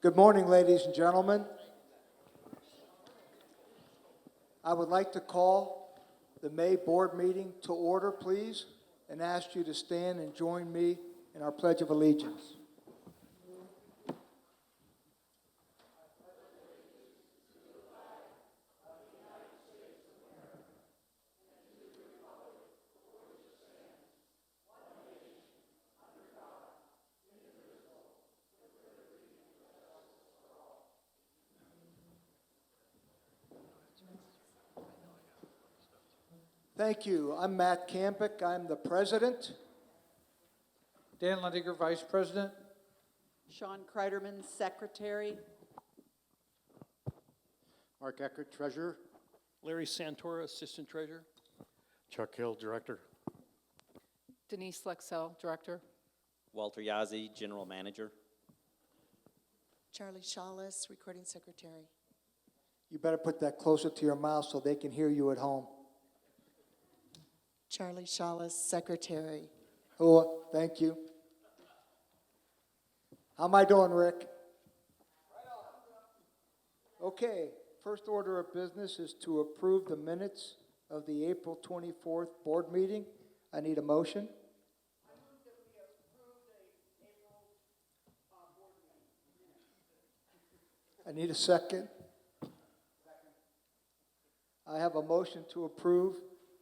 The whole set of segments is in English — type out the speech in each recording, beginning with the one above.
Good morning, ladies and gentlemen. I would like to call the May board meeting to order, please, and ask you to stand and join me in our Pledge of Allegiance. Thank you. I'm Matt Campick. I'm the president. Dan Lendiger, Vice President. Sean Kreiderman, Secretary. Mark Eckert, Treasurer. Larry Santora, Assistant Treasurer. Chuck Hill, Director. Denise Lexell, Director. Walter Yazzie, General Manager. Charlie Shawless, Recording Secretary. You better put that closer to your mouth so they can hear you at home. Charlie Shawless, Secretary. Oh, thank you. How am I doing, Rick? Okay, first order of business is to approve the minutes of the April 24th board meeting. I need a motion. I need a second. I have a motion to approve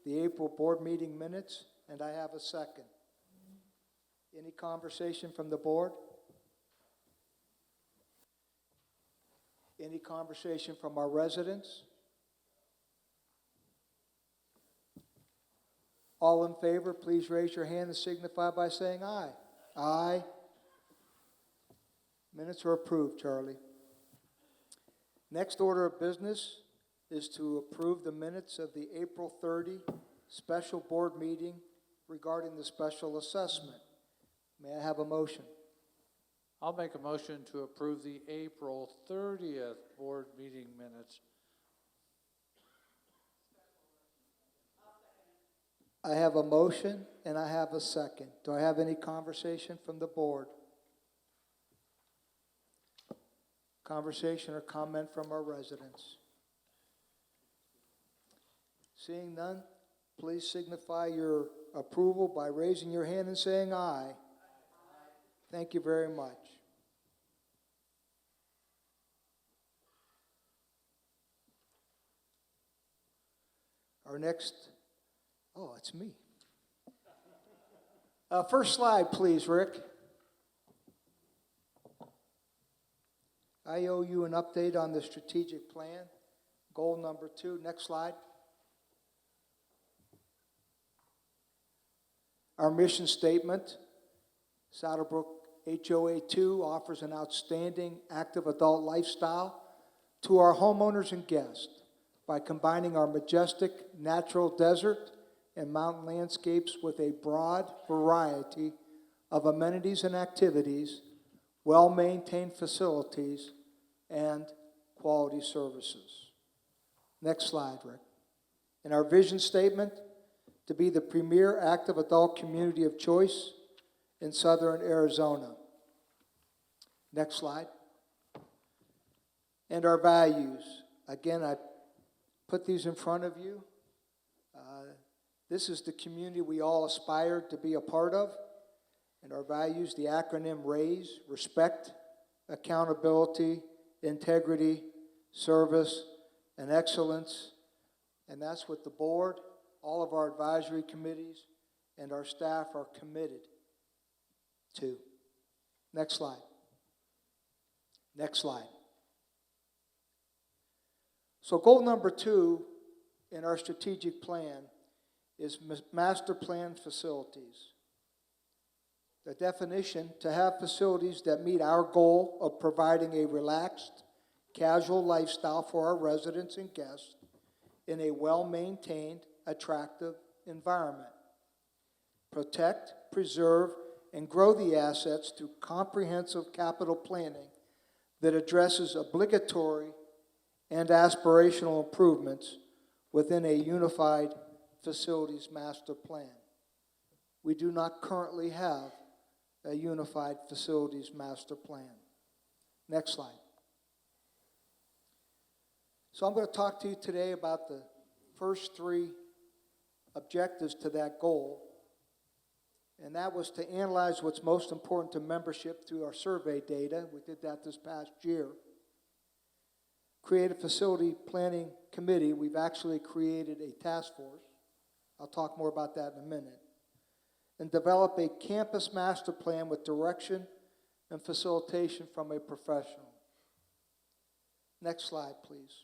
the April board meeting minutes, and I have a second. Any conversation from the board? Any conversation from our residents? All in favor, please raise your hand and signify by saying aye. Aye. Minutes are approved, Charlie. Next order of business is to approve the minutes of the April 30 special board meeting regarding the special assessment. May I have a motion? I'll make a motion to approve the April 30th board meeting minutes. I have a motion and I have a second. Do I have any conversation from the board? Conversation or comment from our residents? Seeing none, please signify your approval by raising your hand and saying aye. Thank you very much. Our next, it's me. First slide, please, Rick. I owe you an update on the strategic plan. Goal number 2, next slide. Our mission statement, Saddlebrook HOA 2 offers an outstanding active adult lifestyle to our homeowners and guests by combining our majestic natural desert and mountain landscapes with a broad variety of amenities and activities, well-maintained facilities, and quality services. Next slide, Rick. In our vision statement, to be the premier active adult community of choice in southern Arizona. Next slide. And our values. Again, I put these in front of you. This is the community we all aspire to be a part of. And our values, the acronym RAISE: respect, accountability, integrity, service, and excellence. And that's what the board, all of our advisory committees, and our staff are committed to. Next slide. Next slide. So goal number 2 in our strategic plan is master plan facilities. The definition: to have facilities that meet our goal of providing a relaxed, casual lifestyle for our residents and guests in a well-maintained, attractive environment. Protect, preserve, and grow the assets through comprehensive capital planning that addresses obligatory and aspirational improvements within a unified facilities master plan. We do not currently have a unified facilities master plan. Next slide. So I'm going to talk to you today about the first three objectives to that goal. And that was to analyze what's most important to membership through our survey data. We did that this past year. Create a facility planning committee. We've actually created a task force. I'll talk more about that in a minute. And develop a campus master plan with direction and facilitation from a professional. Next slide, please.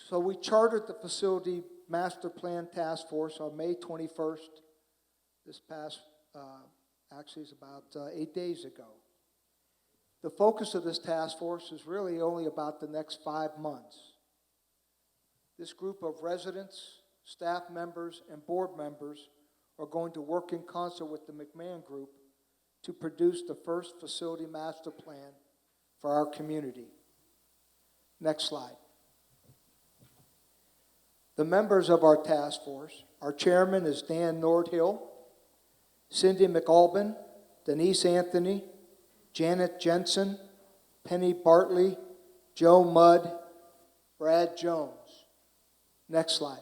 So we chartered the facility master plan task force on May 21st. This past, actually is about 8 days ago. The focus of this task force is really only about the next 5 months. This group of residents, staff members, and board members are going to work in concert with the McMahon Group to produce the first facility master plan for our community. Next slide. The members of our task force, our chairman is Dan Nordhill, Cindy McAlbin, Denise Anthony, Janet Jensen, Penny Bartley, Joe Mudd, Brad Jones. Next slide.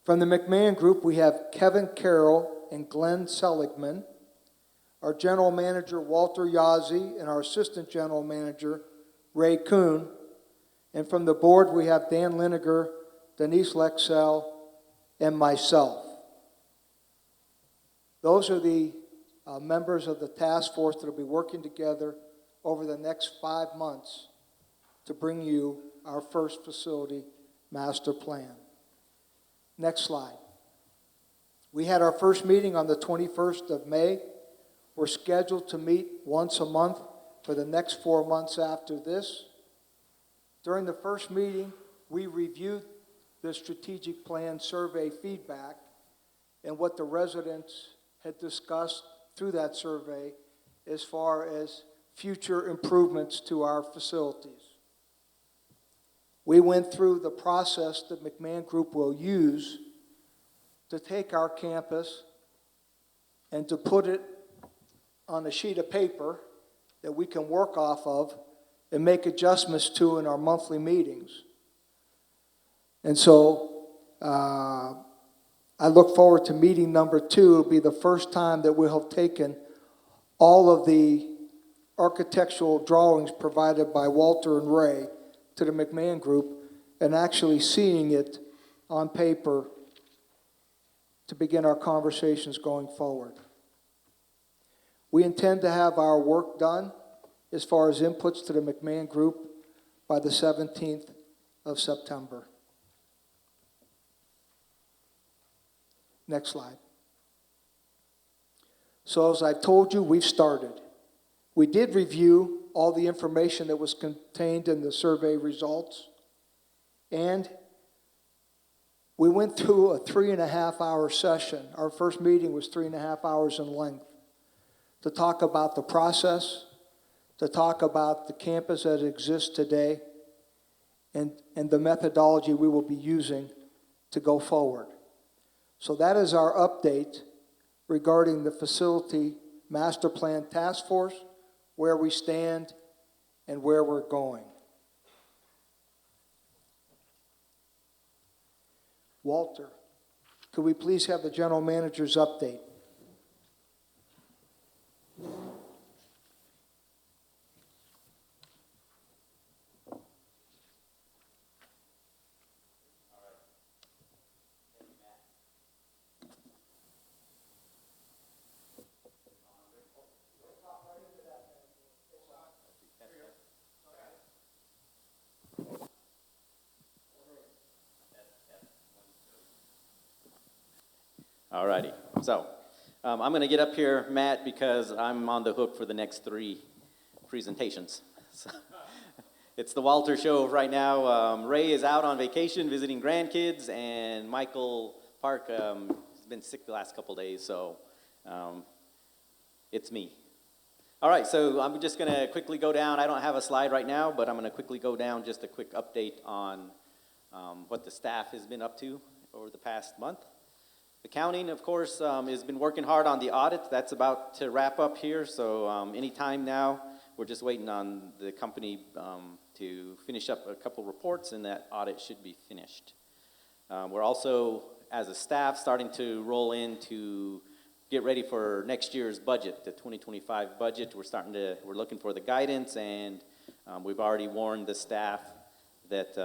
From the McMahon Group, we have Kevin Carroll and Glenn Seligman, our general manager, Walter Yazzie, and our assistant general manager, Ray Kuhn. And from the board, we have Dan Liniger, Denise Lexell, and myself. Those are the members of the task force that will be working together over the next 5 months to bring you our first facility master plan. Next slide. We had our first meeting on the 21st of May. We're scheduled to meet once a month for the next 4 months after this. During the first meeting, we reviewed the strategic plan survey feedback and what the residents had discussed through that survey as far as future improvements to our facilities. We went through the process that McMahon Group will use to take our campus and to put it on a sheet of paper that we can work off of and make adjustments to in our monthly meetings. And so I look forward to meeting number 2. It'll be the first time that we'll have taken all of the architectural drawings provided by Walter and Ray to the McMahon Group and actually seeing it on paper to begin our conversations going forward. We intend to have our work done as far as inputs to the McMahon Group by the 17th of September. Next slide. So as I've told you, we've started. We did review all the information that was contained in the survey results, and we went through a 3.5-hour session. Our first meeting was 3.5 hours in length to talk about the process, to talk about the campus as it exists today, and the methodology we will be using to go forward. So that is our update regarding the facility master plan task force, where we stand and where we're going. Walter, could we please have the general manager's update? Alrighty, so I'm going to get up here, Matt, because I'm on the hook for the next 3 presentations. So, it's the Walter Show right now. Ray is out on vacation visiting grandkids, and Michael Park has been sick the last couple days, so it's me. All right, so I'm just going to quickly go down. I don't have a slide right now, but I'm going to quickly go down just a quick update on what the staff has been up to over the past month. Accounting, of course, has been working hard on the audit. That's about to wrap up here, so anytime now. We're just waiting on the company to finish up a couple reports, and that audit should be finished. We're also, as a staff, starting to roll in to get ready for next year's budget, the 2025 budget. We're looking for the guidance, and we've already warned the staff that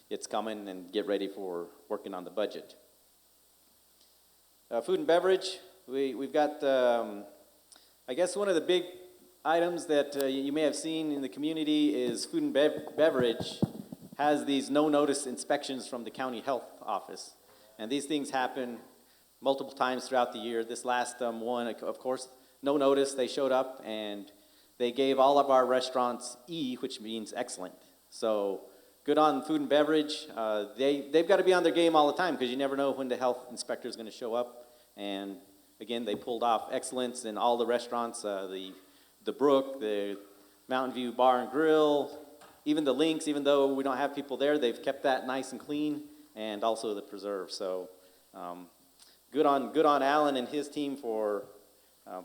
it's coming, and get ready for working on the budget. Food and beverage, we've got, I guess one of the big items that you may have seen in the community is food and beverage has these no-notice inspections from the county health office. And these things happen multiple times throughout the year. This last one, of course, no notice, they showed up and they gave all of our restaurants E, which means excellent. So good on food and beverage. They've got to be on their game all the time because you never know when the health inspector is going to show up. And again, they pulled off excellence in all the restaurants, the Brook, the Mountain View Bar and Grill, even the Lynx, even though we don't have people there, they've kept that nice and clean, and also the Preserve. So good on Alan and his team for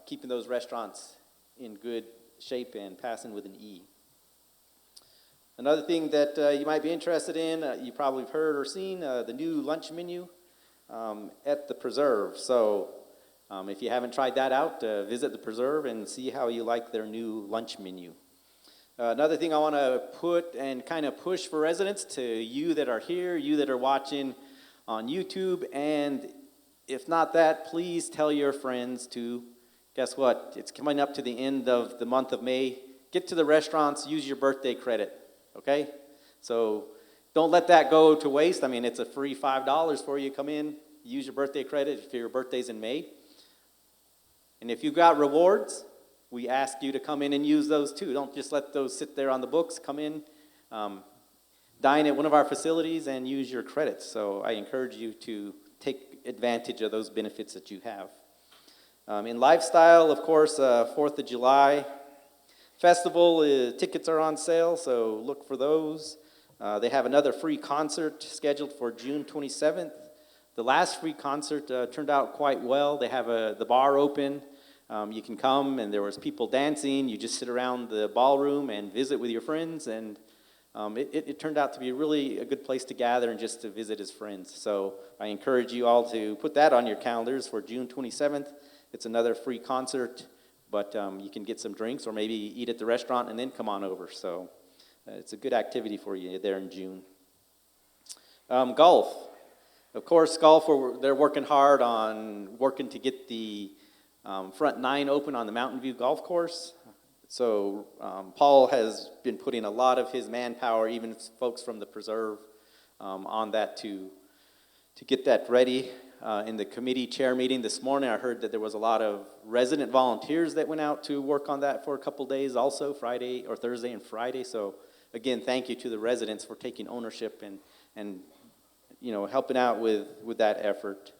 keeping those restaurants in good shape and passing with an E. Another thing that you might be interested in, you probably have heard or seen, the new lunch menu at the Preserve. So if you haven't tried that out, visit the Preserve and see how you like their new lunch menu. Another thing I want to put and kind of push for residents, to you that are here, you that are watching on YouTube, and if not that, please tell your friends to, guess what, it's coming up to the end of the month of May. Get to the restaurants, use your birthday credit, okay? So don't let that go to waste. I mean, it's a free $5 for you. Come in, use your birthday credit if your birthday's in May. And if you've got rewards, we ask you to come in and use those too. Don't just let those sit there on the books. Come in, dine at one of our facilities and use your credits. So I encourage you to take advantage of those benefits that you have. In lifestyle, of course, 4th of July festival, tickets are on sale, so look for those. They have another free concert scheduled for June 27th. The last free concert turned out quite well. They have the bar open. You can come, and there was people dancing. You just sit around the ballroom and visit with your friends, and it turned out to be really a good place to gather and just to visit as friends. So I encourage you all to put that on your calendars for June 27th. It's another free concert, but you can get some drinks or maybe eat at the restaurant and then come on over. So it's a good activity for you there in June. Golf. Of course, golf, they're working hard on working to get the front 9 open on the Mountain View Golf Course. So Paul has been putting a lot of his manpower, even folks from the Preserve, on that to get that ready. In the committee chair meeting this morning, I heard that there was a lot of resident volunteers that went out to work on that for a couple days also, Friday or Thursday and Friday. So again, thank you to the residents for taking ownership and you know, helping out with that effort.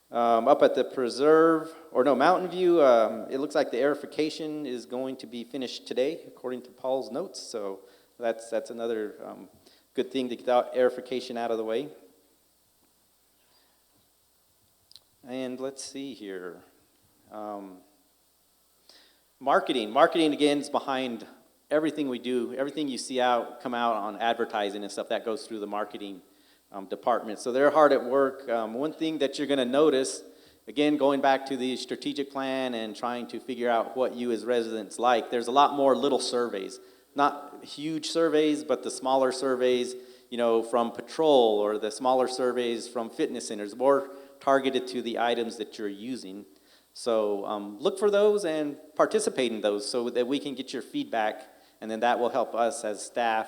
Up at the Preserve, Mountain View, it looks like the aerification is going to be finished today, according to Paul's notes. So that's another good thing to get that aerification out of the way. And let's see here. Marketing again is behind everything we do. Everything you see come out on advertising and stuff, that goes through the marketing department. So they're hard at work. One thing that you're going to notice, again, going back to the strategic plan and trying to figure out what you as residents like, there's a lot more little surveys. Not huge surveys, but the smaller surveys, you know, from patrol, or the smaller surveys from fitness centers, more targeted to the items that you're using. So look for those and participate in those so that we can get your feedback, and then that will help us as staff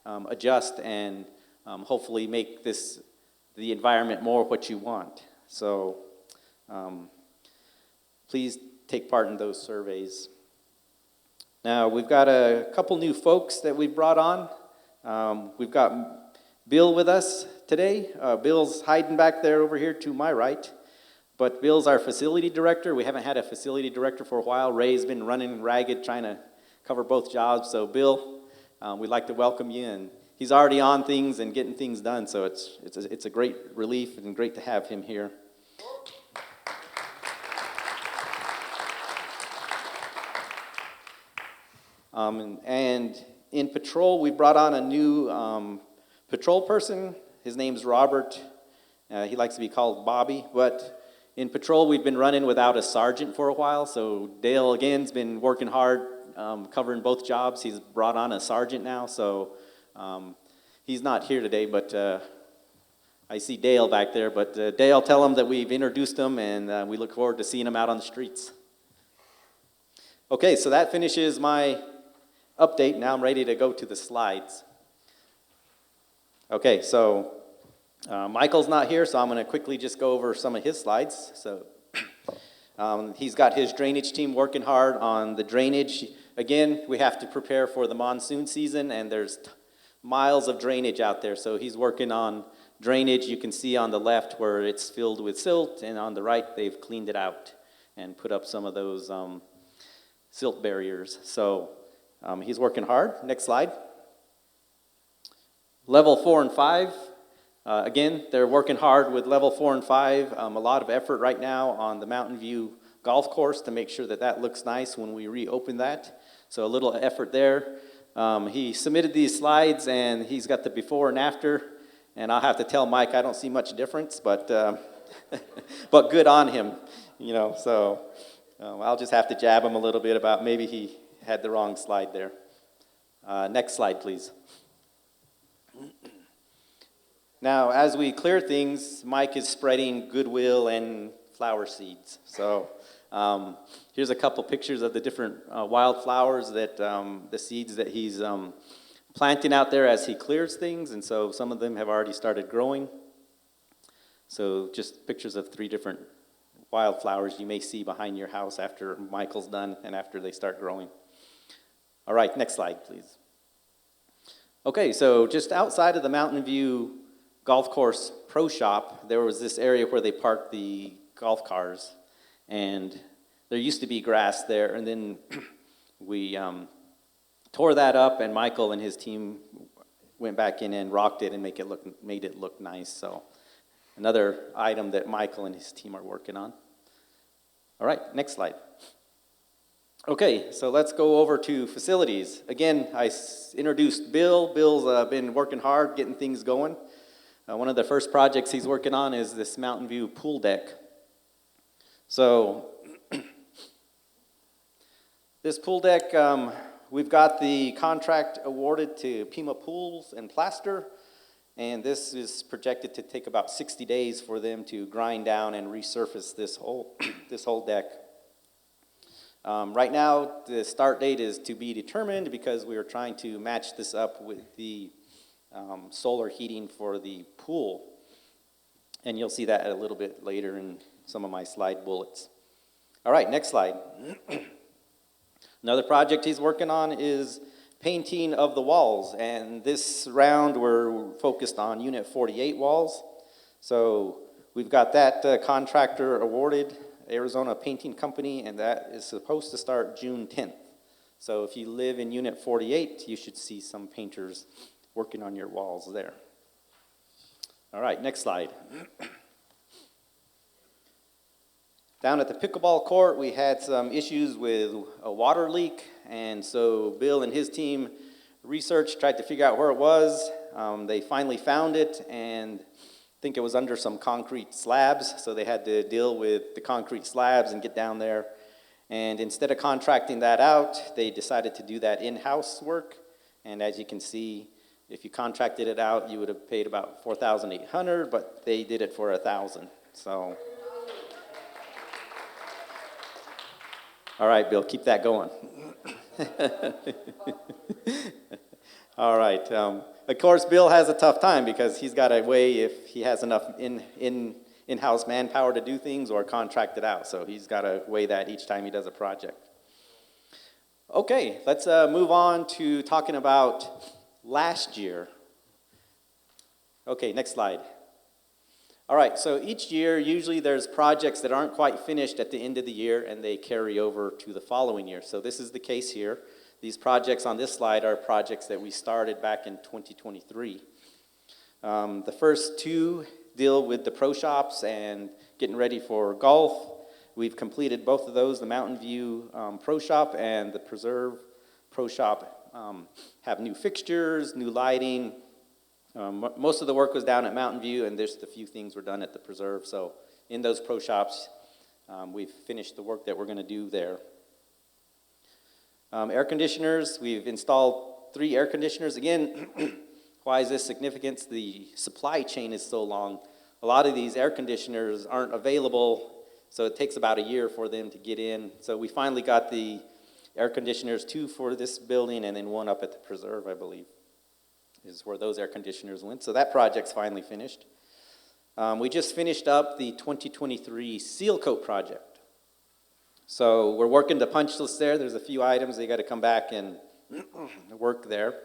adjust and hopefully make the environment more what you want. So please take part in those surveys. Now, we've got a couple new folks that we've brought on. We've got Bill with us today. Bill's hiding back there over here to my right. But Bill's our facility director. We haven't had a facility director for a while. Ray's been running ragged trying to cover both jobs. So Bill, we'd like to welcome you. And he's already on things and getting things done. So it's a great relief and great to have him here. And in patrol, we brought on a new patrol person. His name's Robert. He likes to be called Bobby. But in patrol, we've been running without a sergeant for a while. So Dale, again, has been working hard, covering both jobs. He's brought on a sergeant now. So he's not here today, but I see Dale back there. But Dale, tell him that we've introduced him, and we look forward to seeing him out on the streets. Okay, so that finishes my update. Now I'm ready to go to the slides. Okay, so Michael's not here, so I'm going to quickly just go over some of his slides. So he's got his drainage team working hard on the drainage. Again, we have to prepare for the monsoon season, and there's miles of drainage out there. So he's working on drainage. You can see on the left where it's filled with silt, and on the right they've cleaned it out and put up some of those silt barriers. So he's working hard. Next slide. Level 4 and 5. Again, they're working hard with level 4 and 5. A lot of effort right now on the Mountain View golf course to make sure that that looks nice when we reopen that. So a little effort there. He submitted these slides, and he's got the before and after. And I'll have to tell Mike I don't see much difference, but but good on him, you know. So I'll just have to jab him a little bit about maybe he had the wrong slide there. Next slide, please. Now, as we clear things, Mike is spreading goodwill and flower seeds. So here's a couple pictures of the different wildflowers that the seeds that he's planting out there as he clears things. And so some of them have already started growing. So just pictures of 3 different wildflowers you may see behind your house after Michael's done and after they start growing. All right, next slide, please. Okay, so just outside of the Mountain View Golf Course Pro Shop, there was this area where they parked the golf cars, and there used to be grass there, and then we tore that up, and Michael and his team went back in and rocked it and made it look nice. So another item that Michael and his team are working on. All right, next slide. Okay, so let's go over to facilities. Again, I introduced Bill. Bill's been working hard, getting things going. One of the first projects he's working on is this Mountain View pool deck. So this pool deck, we've got the contract awarded to Pima Pools and Plaster, and this is projected to take about 60 days for them to grind down and resurface this whole deck. Right now, the start date is to be determined because we are trying to match this up with the solar heating for the pool. And you'll see that a little bit later in some of my slide bullets. All right, next slide. Another project he's working on is painting of the walls. And this round, we're focused on Unit 48 walls. So we've got that contractor awarded, Arizona Painting Company, and that is supposed to start June 10th. So if you live in Unit 48, you should see some painters working on your walls there. All right, next slide. Down at the pickleball court, we had some issues with a water leak, and so Bill and his team researched, tried to figure out where it was. They finally found it, and I think it was under some concrete slabs, so they had to deal with the concrete slabs and get down there. And instead of contracting that out, they decided to do that in-house work. And as you can see, if you contracted it out, you would have paid about $4,800, but they did it for $1,000. So, all right, Bill, keep that going. All right. Of course, Bill has a tough time because he's got to weigh if he has enough in-house manpower to do things or contract it out. So he's got to weigh that each time he does a project. Okay, let's move on to talking about last year. Okay, next slide. All right, so each year, usually there's projects that aren't quite finished at the end of the year and they carry over to the following year. So this is the case here. These projects on this slide are projects that we started back in 2023. The first 2 deal with the pro shops and getting ready for golf. We've completed both of those, the Mountain View Pro Shop and the Preserve pro shop have new fixtures, new lighting. Most of the work was down at Mountain View, and just a few things were done at the preserve. So in those pro shops, we've finished the work that we're going to do there. Air conditioners, we've installed 3 air conditioners. Again, why is this significant? The supply chain is so long. A lot of these air conditioners aren't available, so it takes about a year for them to get in. So we finally got the air conditioners, 2 for this building, and then 1 up at the preserve, I believe, is where those air conditioners went. So that project's finally finished. We just finished up the 2023 seal coat project. So we're working the punch list there. There's a few items they got to come back and work there.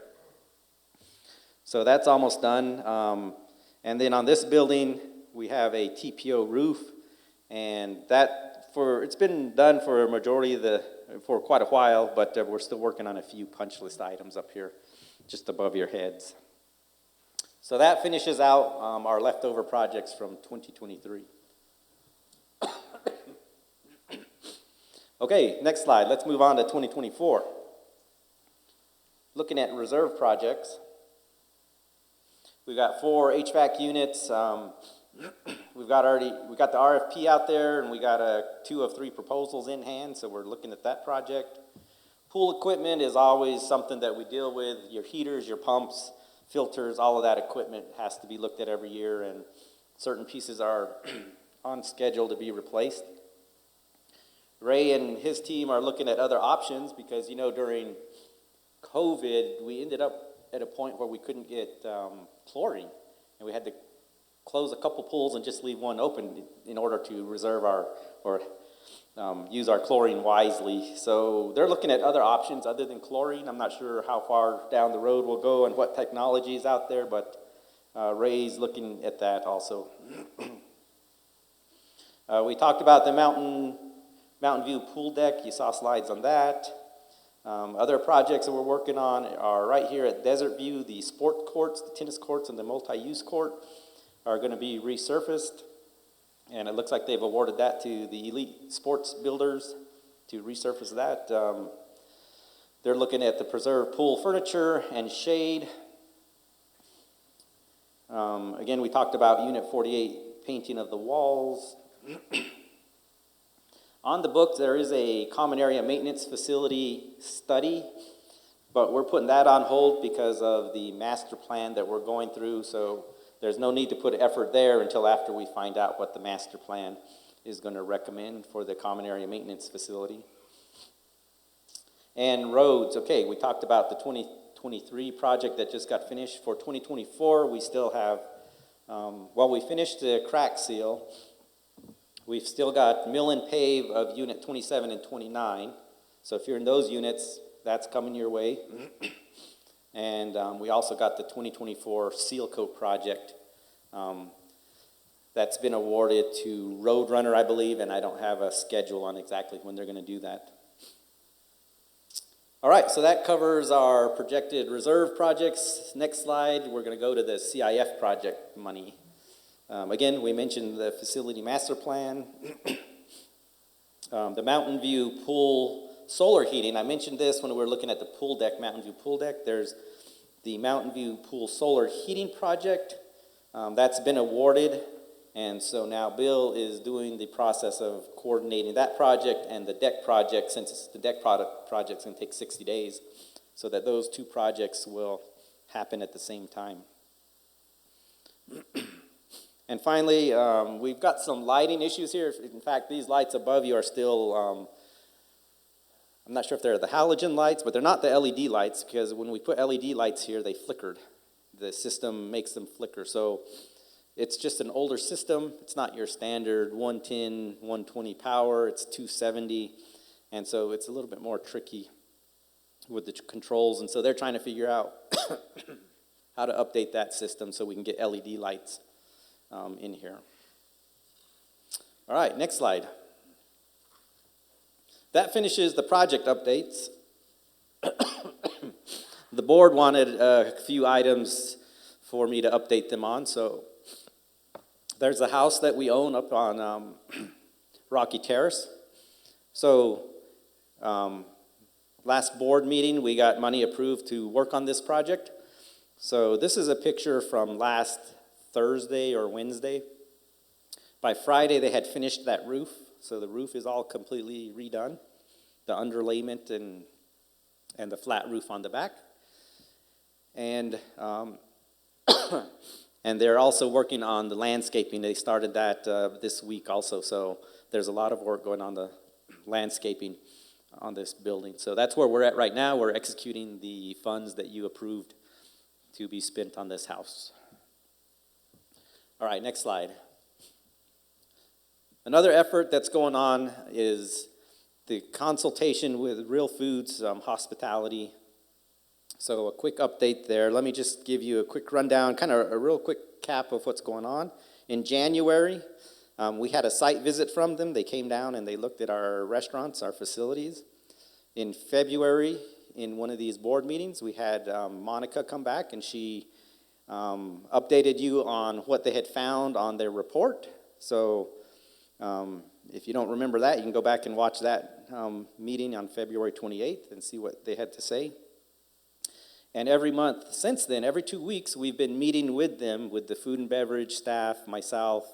So that's almost done. And then on this building, we have a TPO roof, and it's been done for a majority for quite a while, but we're still working on a few punch list items up here, just above your heads. So that finishes out our leftover projects from 2023. Okay, next slide. Let's move on to 2024. Looking at reserve projects. We've got 4 HVAC units. We got the RFP out there, and we got 2 of 3 proposals in hand, so we're looking at that project. Pool equipment is always something that we deal with. Your heaters, your pumps, filters, all of that equipment has to be looked at every year, and certain pieces are on schedule to be replaced. Ray and his team are looking at other options because, during COVID, we ended up at a point where we couldn't get chlorine, and we had to close a couple pools and just leave one open in order to reserve use our chlorine wisely. So they're looking at other options other than chlorine. I'm not sure how far down the road we'll go and what technology is out there, but Ray's looking at that also. We talked about the Mountain View pool deck. You saw slides on that. Other projects that we're working on are right here at Desert View. The sport courts, the tennis courts, and the multi-use court are going to be resurfaced. And it looks like they've awarded that to the Elite Sports Builders to resurface that. They're looking at the preserved pool furniture and shade. Again, we talked about Unit 48 painting of the walls. On the books, there is a common area maintenance facility study, but we're putting that on hold because of the master plan that we're going through, so there's no need to put effort there until after we find out what the master plan is going to recommend for the common area maintenance facility. And roads, okay, we talked about the 2023 project that just got finished. For 2024, we still have, we finished the crack seal. We've still got mill and pave of unit 27 and 29. So if you're in those units, that's coming your way. And we also got the 2024 seal coat project that's been awarded to Roadrunner, I believe, and I don't have a schedule on exactly when they're going to do that. All right, so that covers our projected reserve projects. Next slide, we're going to go to the CIF project money. Again, we mentioned the facility master plan. The Mountain View pool solar heating. I mentioned this when we were looking at the pool deck, Mountain View pool deck. There's the Mountain View pool solar heating project. That's been awarded. And so now Bill is doing the process of coordinating that project and the deck project, since it's the deck project's going to take 60 days, so that those 2 projects will happen at the same time. And finally, we've got some lighting issues here. In fact, these lights above you are still, I'm not sure if they're the halogen lights, but they're not the LED lights, because when we put LED lights here, they flickered. The system makes them flicker. So it's just an older system. It's not your standard 110, 120 power. It's 270. And so it's a little bit more tricky with the controls. And so they're trying to figure out how to update that system so we can get LED lights in here. All right, next slide. That finishes the project updates. The board wanted a few items for me to update them on. So there's a house that we own up on Rocky Terrace. So last board meeting, we got money approved to work on this project. So this is a picture from last Thursday or Wednesday. By Friday, they had finished that roof, so the roof is all completely redone, the underlayment and the flat roof on the back. And and they're also working on the landscaping. They started that this week also, so there's a lot of work going on the landscaping on this building. So that's where we're at right now. We're executing the funds that you approved to be spent on this house. All right, next slide. Another effort that's going on is the consultation with Real Foods Hospitality. So a quick update there. Let me just give you a quick rundown, kind of a real quick cap of what's going on. In January, we had a site visit from them. They came down and they looked at our restaurants, our facilities. In February, in one of these board meetings, we had Monica come back and she updated you on what they had found on their report. So if you don't remember that, you can go back and watch that meeting on February 28th and see what they had to say. And every month since then, every 2 weeks, we've been meeting with them, with the food and beverage staff, myself,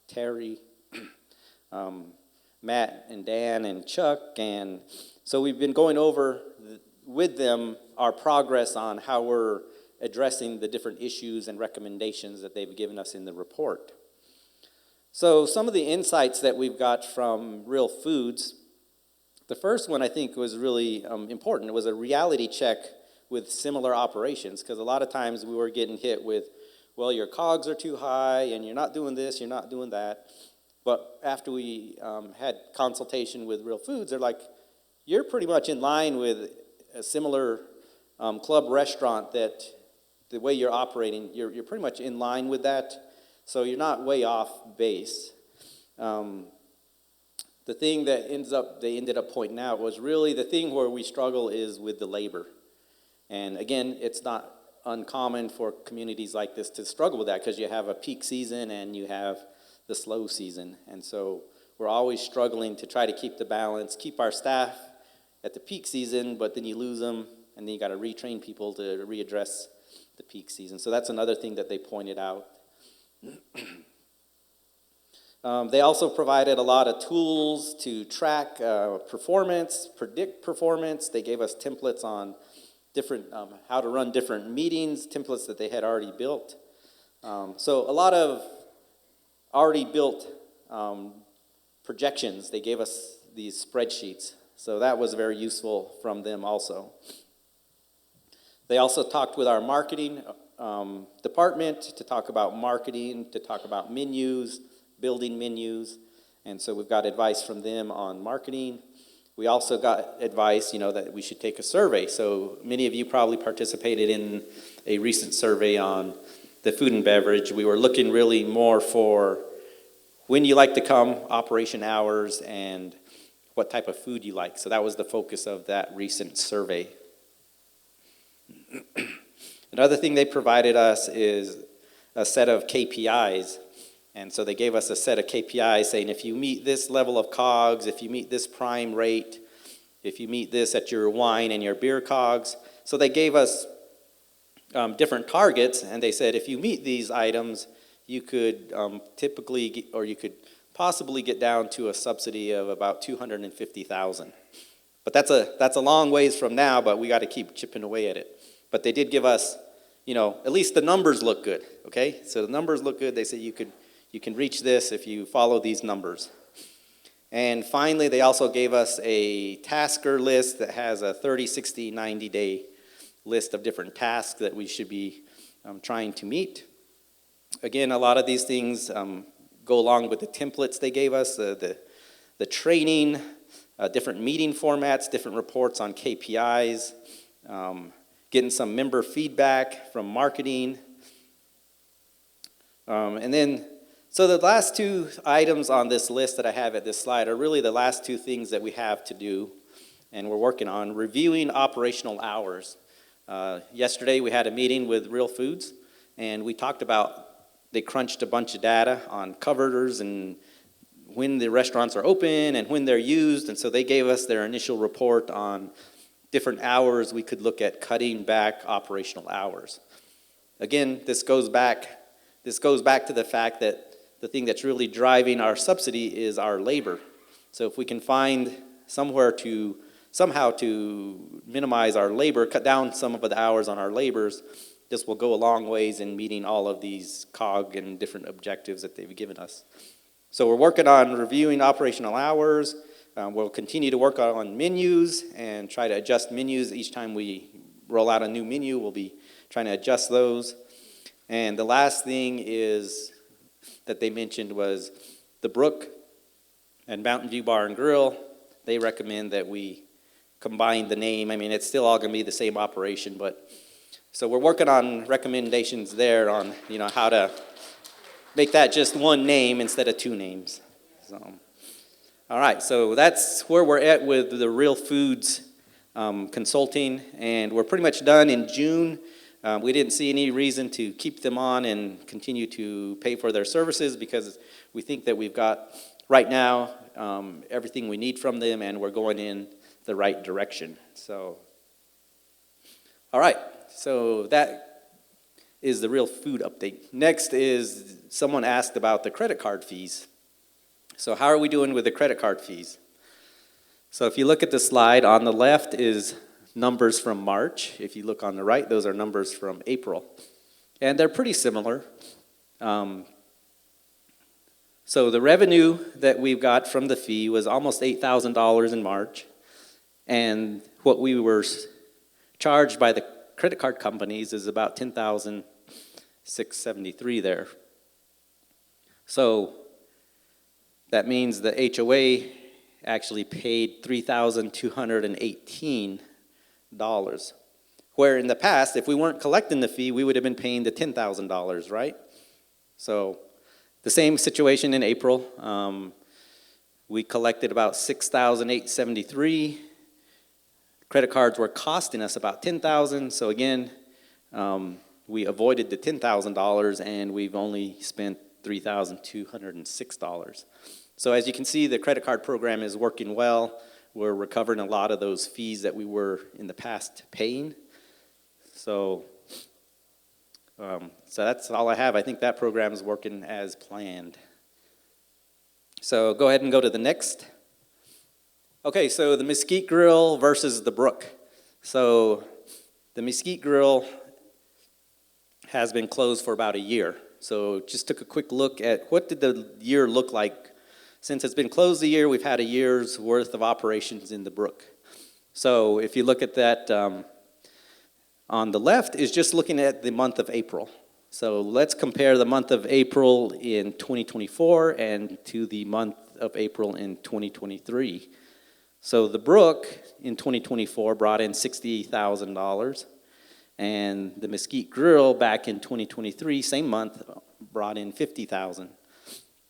Terry, Matt and Dan and Chuck. And so we've been going over with them our progress on how we're addressing the different issues and recommendations that they've given us in the report. So some of the insights that we've got from Real Foods, the first one I think was really important. It was a reality check with similar operations, because a lot of times we were getting hit with, well, your COGS are too high, and you're not doing this, you're not doing that. But after we had consultation with Real Foods, they're like, you're pretty much in line with a similar club restaurant that the way you're operating, you're pretty much in line with that. So you're not way off base. The thing that they ended up pointing out was really the thing where we struggle is with the labor. And again, it's not uncommon for communities like this to struggle with that, because you have a peak season and you have the slow season. And so we're always struggling to try to keep the balance, keep our staff at the peak season, but then you lose them, and then you got to retrain people to readdress the peak season. So that's another thing that they pointed out. They also provided a lot of tools to track performance, predict performance. They gave us templates on different, how to run different meetings, templates that they had already built. So a lot of already built projections. They gave us these spreadsheets. So that was very useful from them also. They also talked with our marketing department to talk about marketing, to talk about menus, building menus. And so we've got advice from them on marketing. We also got advice, that we should take a survey. So many of you probably participated in a recent survey on the food and beverage. We were looking really more for when you like to come, operation hours, and what type of food you like. So that was the focus of that recent survey. Another thing they provided us is a set of KPIs. And so they gave us a set of KPIs saying, if you meet this level of COGS, if you meet this prime rate, if you meet this at your wine and your beer COGS. So they gave us different targets, and they said, if you meet these items, you could you could possibly get down to a subsidy of about $250,000. But that's a long ways from now, but we got to keep chipping away at it. But they did give us, at least the numbers look good, okay? So the numbers look good. They said you can reach this if you follow these numbers. And finally, they also gave us a tasker list that has a 30, 60, 90-day list of different tasks that we should be trying to meet. Again, a lot of these things go along with the templates they gave us, the training, different meeting formats, different reports on KPIs, getting some member feedback from marketing. And then, so the last two items on this list that I have at this slide are really the last two things that we have to do, and we're working on reviewing operational hours. Yesterday we had a meeting with Real Foods, and we talked about, they crunched a bunch of data on coverers and when the restaurants are open and when they're used, and so they gave us their initial report on different hours, we could look at cutting back operational hours. Again, this goes back to the fact that the thing that's really driving our subsidy is our labor. So if we can find somehow to minimize our labor, cut down some of the hours on our labors, this will go a long ways in meeting all of these COG and different objectives that they've given us. So we're working on reviewing operational hours. We'll continue to work on menus and try to adjust menus each time we roll out a new menu. We'll be trying to adjust those. And the last thing is that they mentioned was the Brook and Mountain View Bar and Grill. They recommend that we combine the name. I mean, it's still all going to be the same operation, but so we're working on recommendations there on, how to make that just one name instead of two names. So, all right, so that's where we're at with the Real Foods consulting, and we're pretty much done in June. We didn't see any reason to keep them on and continue to pay for their services because we think that we've got, right now, everything we need from them, and we're going in the right direction. So, all right, so that is the Real Food update. Next is, someone asked about the credit card fees. So how are we doing with the credit card fees? So if you look at the slide, on the left is numbers from March. If you look on the right, those are numbers from April. And they're pretty similar. So the revenue that we've got from the fee was almost $8,000 in March. And what we were charged by the credit card companies is about $10,673 there. So that means the HOA actually paid $3,218. Where in the past, if we weren't collecting the fee, we would have been paying the $10,000, right? So the same situation in April. We collected about $6,873. Credit cards were costing us about $10,000. So again, we avoided the $10,000 and we've only spent $3,206. So as you can see, the credit card program is working well. We're recovering a lot of those fees that we were in the past paying. So that's all I have. I think that program is working as planned. So go ahead and go to the next. Okay, so the Mesquite Grill versus the Brook. So the Mesquite Grill has been closed for about a year. So just took a quick look at what did the year look like. Since it's been closed a year, we've had a year's worth of operations in the Brook. So if you look at that, on the left is just looking at the month of April. So let's compare the month of April in 2024 and to the month of April in 2023. So the Brook in 2024 brought in $60,000, and the Mesquite Grill back in 2023, same month, brought in $50,000.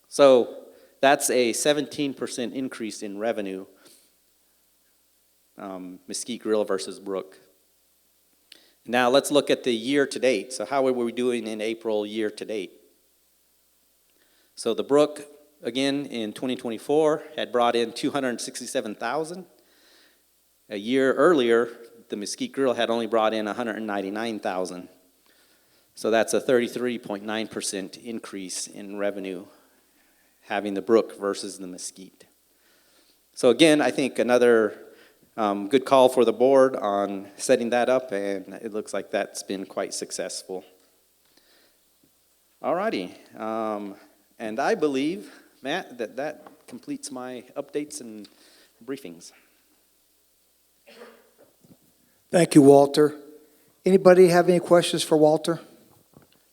So that's a 17% increase in revenue, Mesquite Grill versus Brook. Now let's look at the year to date. So how were we doing in April year to date? So the Brook, again, in 2024, had brought in $267,000. A year earlier, the Mesquite Grill had only brought in $199,000. So that's a 33.9% increase in revenue, having the Brook versus the Mesquite. So again, I think another good call for the board on setting that up, and it looks like that's been quite successful. All righty, and I believe, Matt, that completes my updates and briefings. Thank you, Walter. Anybody have any questions for Walter?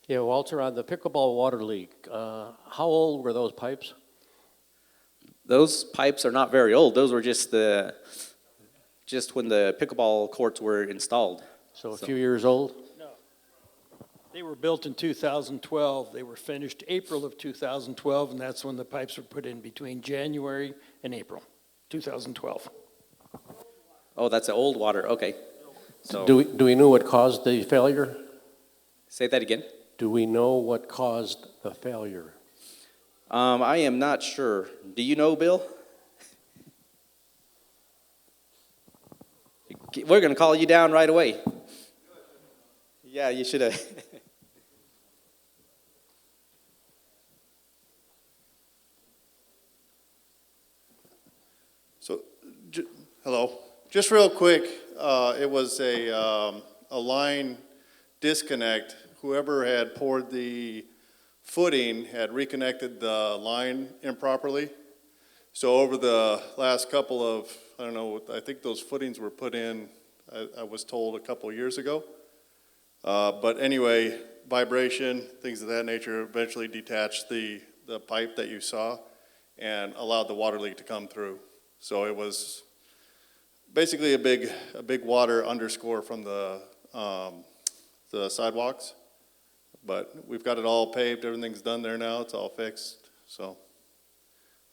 Yeah, Walter, on the pickleball water leak, how old were those pipes? Those pipes are not very old. Those were just when the pickleball courts were installed. So a few years old? No. They were built in 2012. They were finished April of 2012, and that's when the pipes were put in between January and April 2012. Oh, that's the old water, okay. So, Do we know what caused the failure? say that again. Do we know what caused the failure? I am not sure. Do you know, Bill? We're going to call you down right away. Yeah, you should have. So, hello. Just real quick, it was a line disconnect. Whoever had poured the footing had reconnected the line improperly. So over the last couple of, I don't know, I think those footings were put in, I was told, a couple of years ago. But anyway, vibration, things of that nature, eventually detached the pipe that you saw and allowed the water leak to come through. So it was basically a big water underscore from the sidewalks. But we've got it all paved, everything's done there now, it's all fixed. So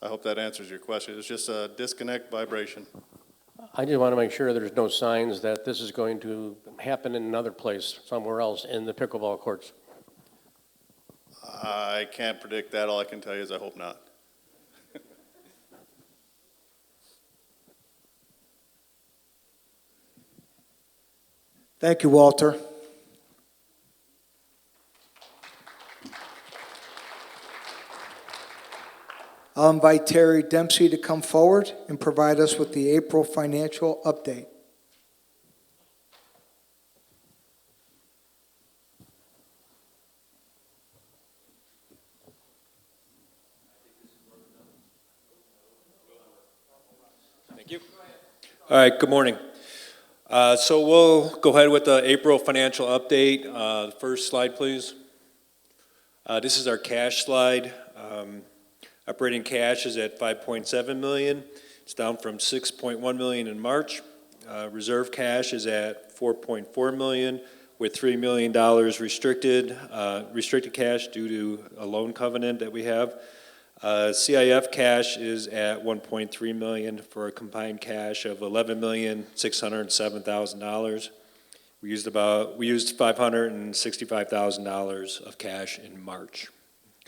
I hope that answers your question. It's just a disconnect vibration. I just want to make sure there's no signs that this is going to happen in another place, somewhere else in the pickleball courts. I can't predict that. All I can tell you is I hope not. Thank you, Walter. I'll invite Terry Dempsey to come forward and provide us with the April financial update. Thank you. All right, good morning. So we'll go ahead with the April financial update. The first slide, please. This is our cash slide. Operating cash is at $5.7 million. It's down from $6.1 million in March. Reserve cash is at $4.4 million with $3 million restricted cash due to a loan covenant that we have. CIF cash is at $1.3 million for a combined cash of $11,607,000. We used $565,000 of cash in March.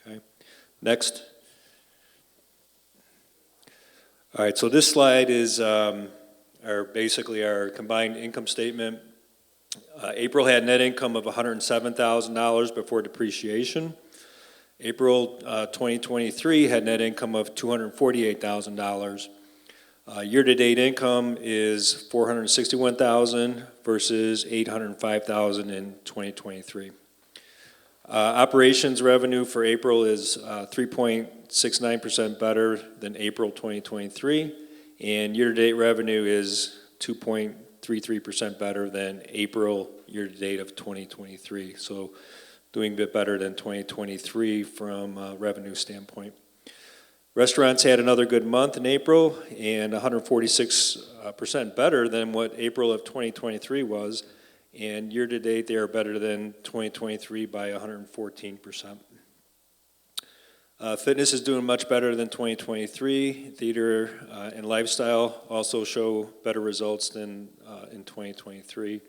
Okay, next. All right, so this slide is basically our combined income statement. April had net income of $107,000 before depreciation. April 2023 had net income of $248,000. Year-to-date income is $461,000 versus $805,000 in 2023. Operations revenue for April is 3.69% better than April 2023, and year-to-date revenue is 2.33% better than April year-to-date of 2023. So doing a bit better than 2023 from a revenue standpoint. Restaurants had another good month in April and 146% better than what April of 2023 was. And year-to-date, they are better than 2023 by 114%. Fitness is doing much better than 2023. Theater and lifestyle also show better results than in 2023,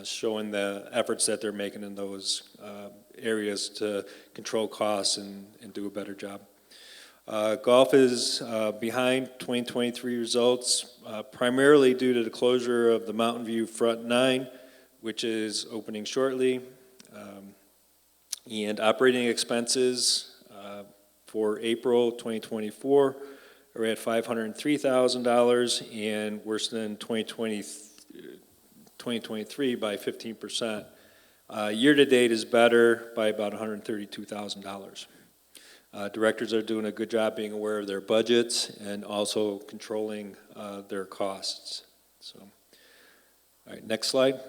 showing the efforts that they're making in those areas to control costs and do a better job. Golf is behind 2023 results, primarily due to the closure of the Mountain View Front 9, which is opening shortly. And operating expenses for April 2024 are at $503,000 and worse than 2023 by 15%. Year-to-date is better by about $132,000. Directors are doing a good job being aware of their budgets and also controlling their costs. So, all right, next slide.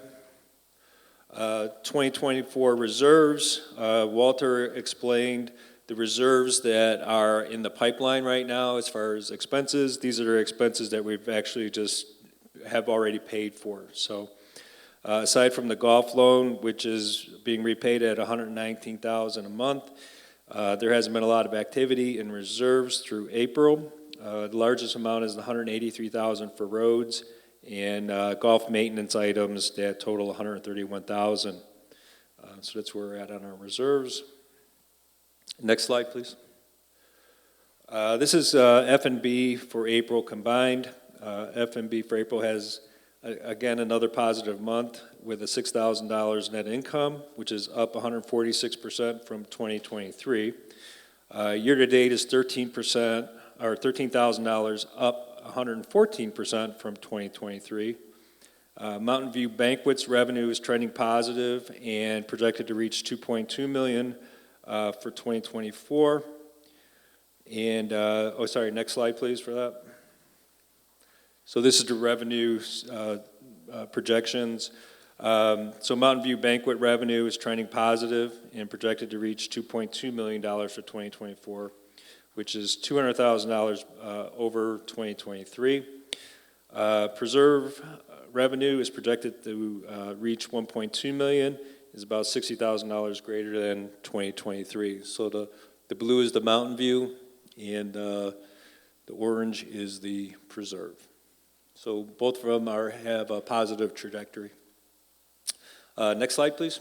2024 reserves. Walter explained the reserves that are in the pipeline right now as far as expenses. These are expenses that we've actually just have already paid for. So aside from the golf loan, which is being repaid at $119,000 a month, there hasn't been a lot of activity in reserves through April. The largest amount is the $183,000 for roads and golf maintenance items that total $131,000. So that's where we're at on our reserves. Next slide, please. This is F&B for April combined. F&B for April has Again, another positive month with a $6,000 net income, which is up 146% from 2023. Year-to-date is 13%, or $13,000, up 114% from 2023. Mountain View Banquets revenue is trending positive and projected to reach $2.2 million for 2024. And, next slide, please, for that. So this is the revenue projections. So Mountain View Banquet revenue is trending positive and projected to reach $2.2 million for 2024, which is $200,000 over 2023. Preserve revenue is projected to reach $1.2 million, is about $60,000 greater than 2023. So the blue is the Mountain View, and the orange is the Preserve. So both of them have a positive trajectory. Next slide, please.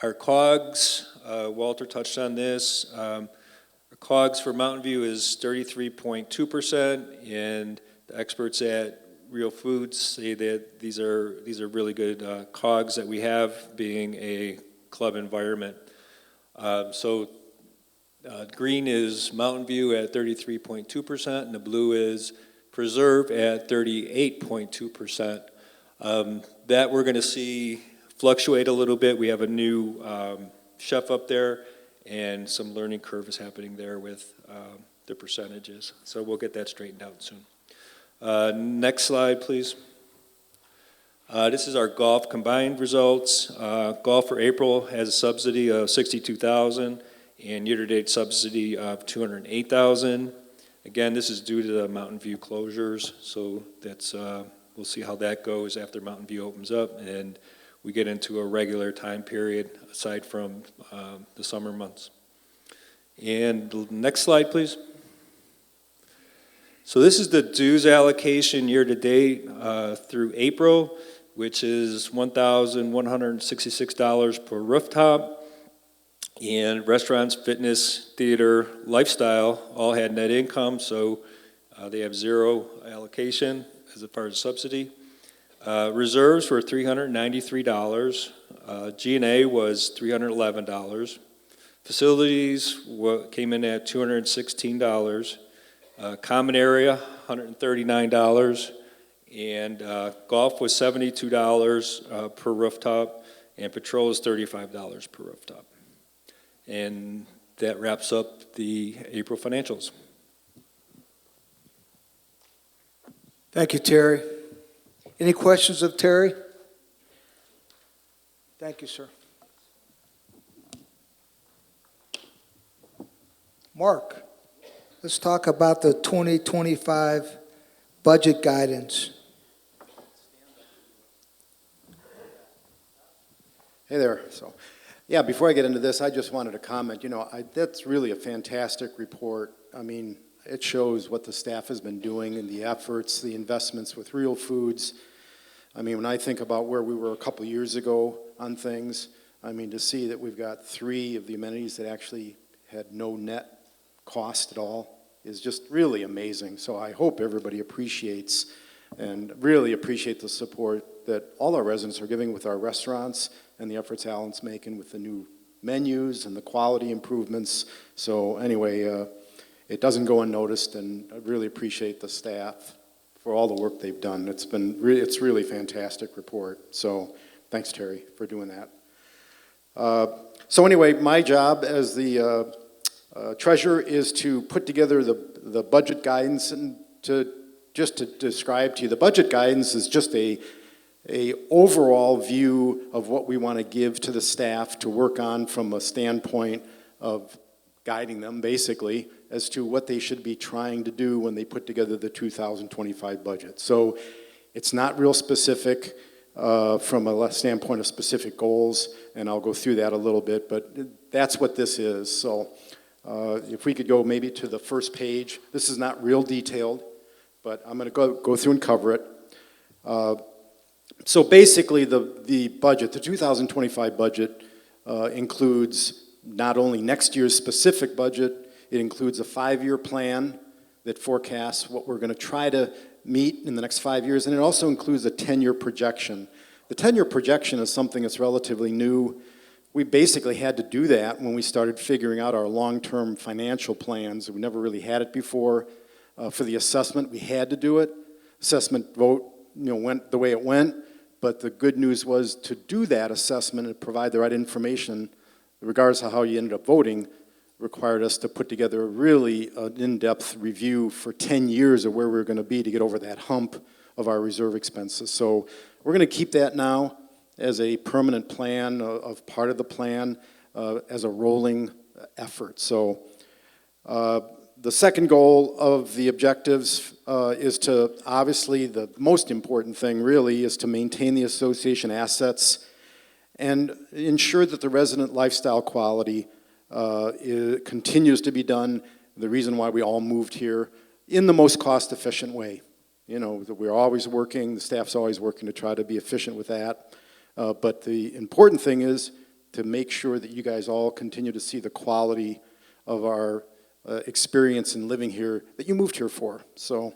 Our COGS, Walter touched on this. Our COGS for Mountain View is 33.2%, and the experts at Real Foods say that these are really good COGS that we have, being a club environment. Green is Mountain View at 33.2%, and the blue is Preserve at 38.2%. That we're going to see fluctuate a little bit. We have a new chef up there, and some learning curve is happening there with the percentages. So we'll get that straightened out soon. Next slide, please. This is our golf combined results. Golf for April has a subsidy of $62,000 and year-to-date subsidy of $208,000. Again, this is due to the Mountain View closures, so that's we'll see how that goes after Mountain View opens up and we get into a regular time period aside from the summer months. And the next slide, please. So this is the dues allocation year-to-date through April, which is $1,166 per rooftop. And restaurants, fitness, theater, lifestyle all had net income, so they have zero allocation as far as subsidy. Reserves were $393. G&A was $311. Facilities came in at $216. Common area, $139. And golf was $72 per rooftop, and patrol is $35 per rooftop. And that wraps up the April financials. Thank you, Terry. Any questions of Terry? Thank you, sir. Mark, let's talk about the 2025 budget guidance. Hey there. Yeah, before I get into this, I just wanted to comment, that's really a fantastic report. I mean, it shows what the staff has been doing and the efforts, the investments with Real Foods. I mean, when I think about where we were a couple years ago on things, I mean, to see that we've got 3 of the amenities that actually had no net cost at all is just really amazing. So I hope everybody appreciates and really appreciate the support that all our residents are giving with our restaurants and the efforts Alan's making with the new menus and the quality improvements. So anyway, it doesn't go unnoticed, and I really appreciate the staff for all the work they've done. It's really a fantastic report. So thanks, Terry, for doing that. So anyway, my job as the treasurer is to put together the budget guidance, and to describe to you, the budget guidance is just a overall view of what we want to give to the staff to work on from a standpoint of guiding them, basically, as to what they should be trying to do when they put together the 2025 budget. So it's not real specific from a standpoint of specific goals, and I'll go through that a little bit, but that's what this is. So if we could go maybe to the first page. This is not real detailed, but I'm going to go through and cover it. So basically, the budget, the 2025 budget, includes not only next year's specific budget, it includes a 5-year plan that forecasts what we're going to try to meet in the next 5 years, and it also includes a 10-year projection. The 10-year projection is something that's relatively new. We basically had to do that when we started figuring out our long-term financial plans. We never really had it before. For the assessment, we had to do it. Assessment vote, went the way it went, but the good news was to do that assessment and provide the right information, regardless of how you ended up voting, required us to put together a really in-depth review for 10 years of where we were going to be to get over that hump of our reserve expenses. So we're going to keep that now as a permanent plan, of part of the plan, as a rolling effort. So the second goal of the objectives is to, obviously, the most important thing really is to maintain the association assets and ensure that the resident lifestyle quality continues to be done, the reason why we all moved here, in the most cost-efficient way. That we're always working, the staff's always working to try to be efficient with that. But the important thing is to make sure that you guys all continue to see the quality of our experience in living here that you moved here for. So,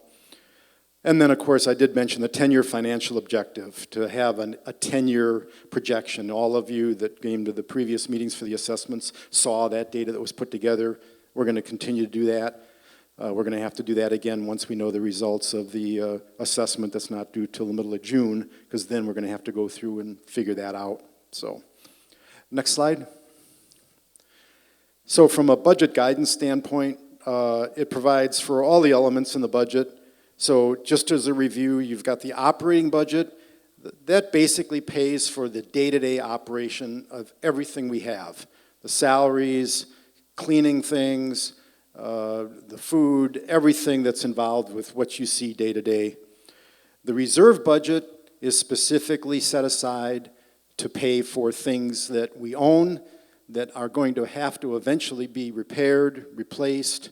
and then, of course, I did mention the 10-year financial objective, to have a 10-year projection. All of you that came to the previous meetings for the assessments saw that data that was put together. We're going to continue to do that. We're going to have to do that again once we know the results of the assessment that's not due till the middle of June, because then we're going to have to go through and figure that out. So, next slide. So from a budget guidance standpoint, it provides for all the elements in the budget. So just as a review, you've got the operating budget. That basically pays for the day-to-day operation of everything we have. The salaries, cleaning things, the food, everything that's involved with what you see day to day. The reserve budget is specifically set aside to pay for things that we own that are going to have to eventually be repaired, replaced,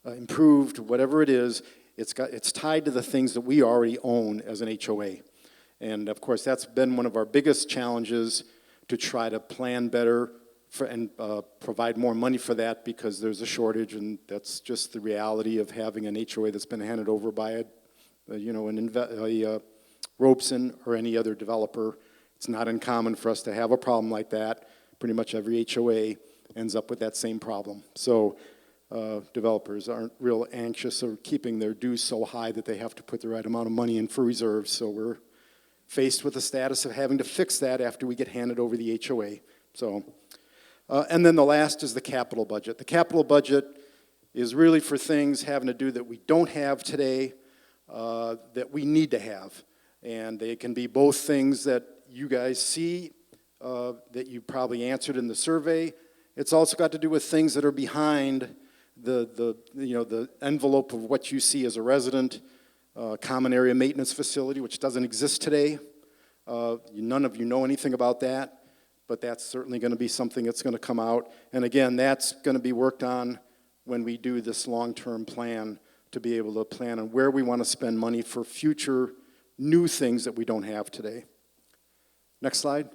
improved, whatever it is. It's tied to the things that we already own as an HOA. And of course, that's been one of our biggest challenges, to try to plan better and provide more money for that, because there's a shortage, and that's just the reality of having an HOA that's been handed over by Robeson or any other developer. It's not uncommon for us to have a problem like that. Pretty much every HOA ends up with that same problem. So developers aren't real anxious of keeping their dues so high that they have to put the right amount of money in for reserves. So we're faced with the status of having to fix that after we get handed over the HOA. So, and then the last is the capital budget. The capital budget is really for things having to do that we don't have today, that we need to have. And they can be both things that you guys see, that you probably answered in the survey. It's also got to do with things that are behind the envelope of what you see as a resident. Common area maintenance facility, which doesn't exist today. None of you know anything about that, but that's certainly going to be something that's going to come out. And again, that's going to be worked on when we do this long-term plan, to be able to plan on where we want to spend money for future new things that we don't have today. Next slide.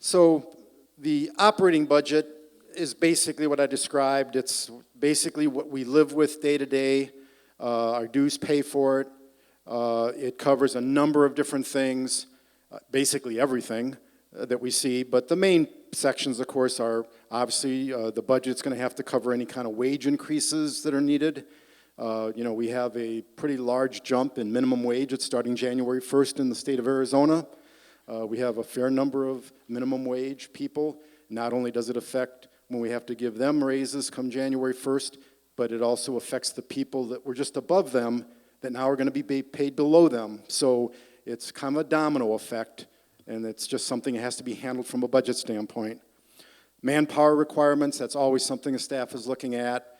So the operating budget is basically what I described. It's basically what we live with day to day. Our dues pay for it. It covers a number of different things, basically everything that we see. But the main sections, of course, are obviously the budget's going to have to cover any kind of wage increases that are needed. We have a pretty large jump in minimum wage. It's starting January 1st in the state of Arizona. We have a fair number of minimum wage people. Not only does it affect when we have to give them raises come January 1st, but it also affects the people that were just above them that now are going to be paid below them. So it's kind of a domino effect, and it's just something that has to be handled from a budget standpoint. Manpower requirements, that's always something the staff is looking at.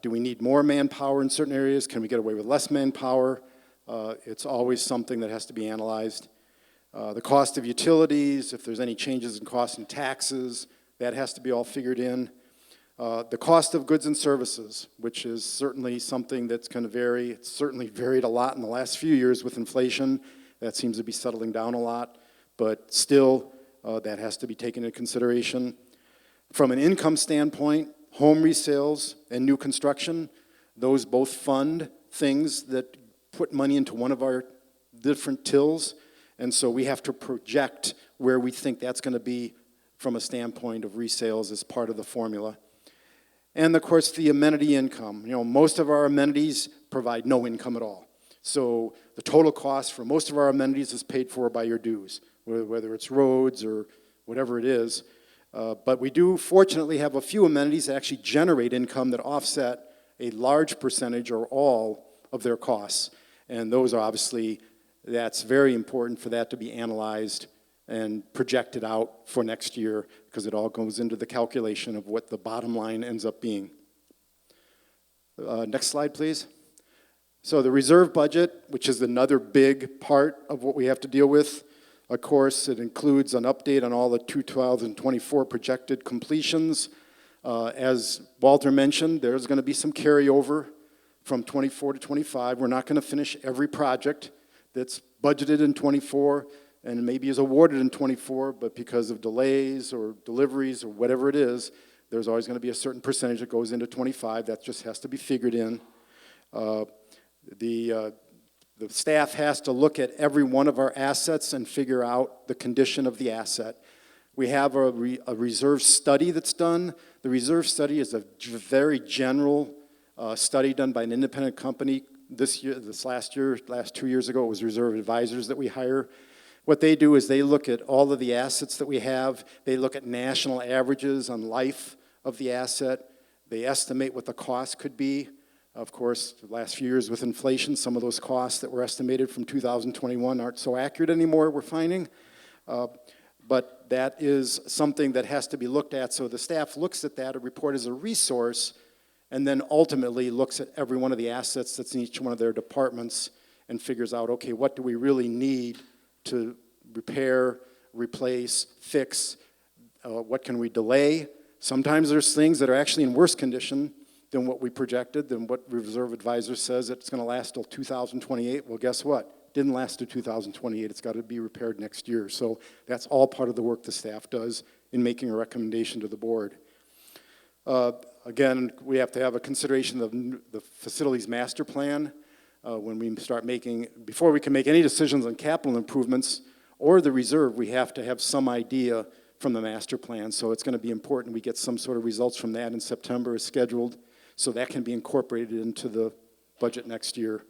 Do we need more manpower in certain areas? Can we get away with less manpower? It's always something that has to be analyzed. The cost of utilities, if there's any changes in costs and taxes, that has to be all figured in. The cost of goods and services, which is certainly something that's going to vary. It's certainly varied a lot in the last few years with inflation. That seems to be settling down a lot, but still, that has to be taken into consideration. From an income standpoint, home resales and new construction, those both fund things that put money into one of our different tills, and so we have to project where we think that's going to be from a standpoint of resales as part of the formula. And of course, the amenity income. You know, most of our amenities provide no income at all. So the total cost for most of our amenities is paid for by your dues, whether it's roads or whatever it is. But we do fortunately have a few amenities that actually generate income that offset a large percentage or all of their costs. And those are obviously, that's very important for that to be analyzed and projected out for next year, because it all goes into the calculation of what the bottom line ends up being. Next slide, please. So the reserve budget, which is another big part of what we have to deal with, of course, it includes an update on all the 2024 projected completions. As Walter mentioned, there's going to be some carryover from 24 to 25. We're not going to finish every project that's budgeted in 24 and maybe is awarded in 24, but because of delays or deliveries or whatever it is, there's always going to be a certain percentage that goes into 25. That just has to be figured in. The staff has to look at every one of our assets and figure out the condition of the asset. We have a reserve study that's done. The reserve study is a very general study done by an independent company. Last 2 years ago, it was Reserve Advisors that we hire. What they do is they look at all of the assets that we have. They look at national averages on life of the asset. They estimate what the cost could be. Of course, the last few years with inflation, some of those costs that were estimated from 2021 aren't so accurate anymore, we're finding. But that is something that has to be looked at. So the staff looks at that, a report as a resource, and then ultimately looks at every one of the assets that's in each one of their departments and figures out, okay, what do we really need to repair, replace, fix? What can we delay? Sometimes there's things that are actually in worse condition than what we projected, than what Reserve Advisor says it's going to last till 2028. Well, guess what? Didn't last to 2028. It's got to be repaired next year. So that's all part of the work the staff does in making a recommendation to the board. Again, we have to have a consideration of the facilities master plan when we start making, before we can make any decisions on capital improvements or the reserve, we have to have some idea from the master plan. So it's going to be important we get some sort of results from that in September as scheduled, so that can be incorporated into the budget next year.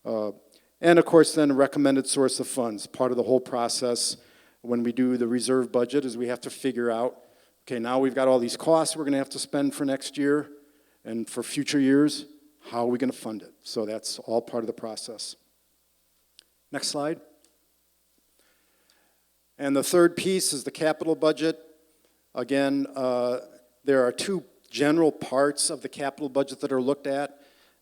And of course then recommended source of funds. Part of the whole process when we do the reserve budget is we have to figure out, okay, now we've got all these costs we're going to have to spend for next year and for future years, how are we going to fund it? So that's all part of the process. Next slide. And the third piece is the capital budget. Again, there are two general parts of the capital budget that are looked at.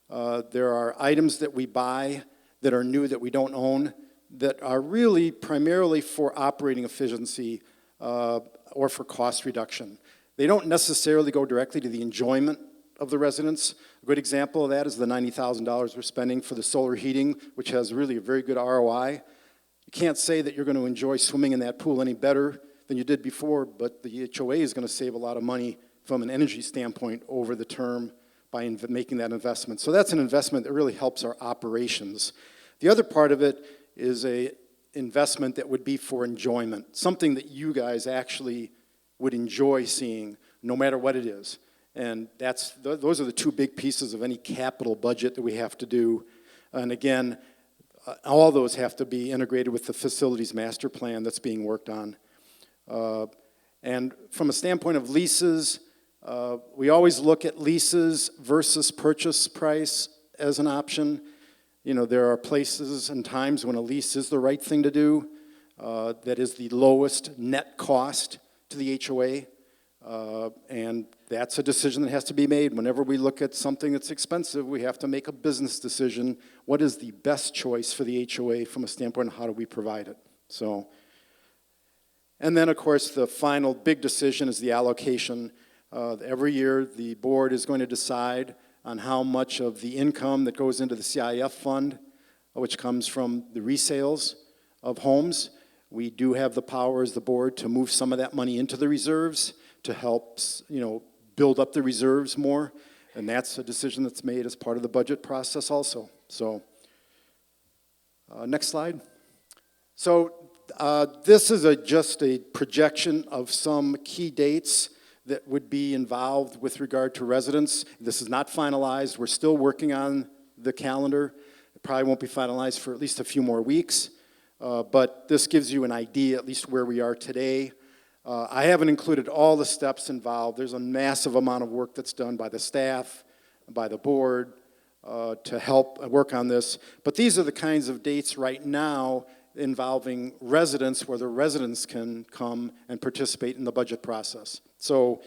There are items that we buy that are new that we don't own that are really primarily for operating efficiency or for cost reduction. They don't necessarily go directly to the enjoyment of the residents. A good example of that is the $90,000 we're spending for the solar heating, which has really a very good ROI. You can't say that you're going to enjoy swimming in that pool any better than you did before, but the HOA is going to save a lot of money from an energy standpoint over the term by making that investment. So that's an investment that really helps our operations. The other part of it is a investment that would be for enjoyment, something that you guys actually would enjoy seeing no matter what it is. And those are the two big pieces of any capital budget that we have to do. And again, all those have to be integrated with the facilities master plan that's being worked on. And from a standpoint of leases, we always look at leases versus purchase price as an option. You know, there are places and times when a lease is the right thing to do, that is the lowest net cost to the HOA. And that's a decision that has to be made. Whenever we look at something that's expensive, we have to make a business decision. What is the best choice for the HOA from a standpoint of how do we provide it? So, and then of course the final big decision is the allocation. Every year the board is going to decide on how much of the income that goes into the CIF fund, which comes from the resales of homes. We do have the power as the board to move some of that money into the reserves to help, you know, build up the reserves more. And that's a decision that's made as part of the budget process also. So, next slide. So this is just a projection of some key dates that would be involved with regard to residents. This is not finalized. We're still working on the calendar. It probably won't be finalized for at least a few more weeks. But this gives you an idea, at least where we are today. I haven't included all the steps involved. There's a massive amount of work that's done by the staff, by the board, to help work on this. But these are the kinds of dates right now involving residents, where the residents can come and participate in the budget process. So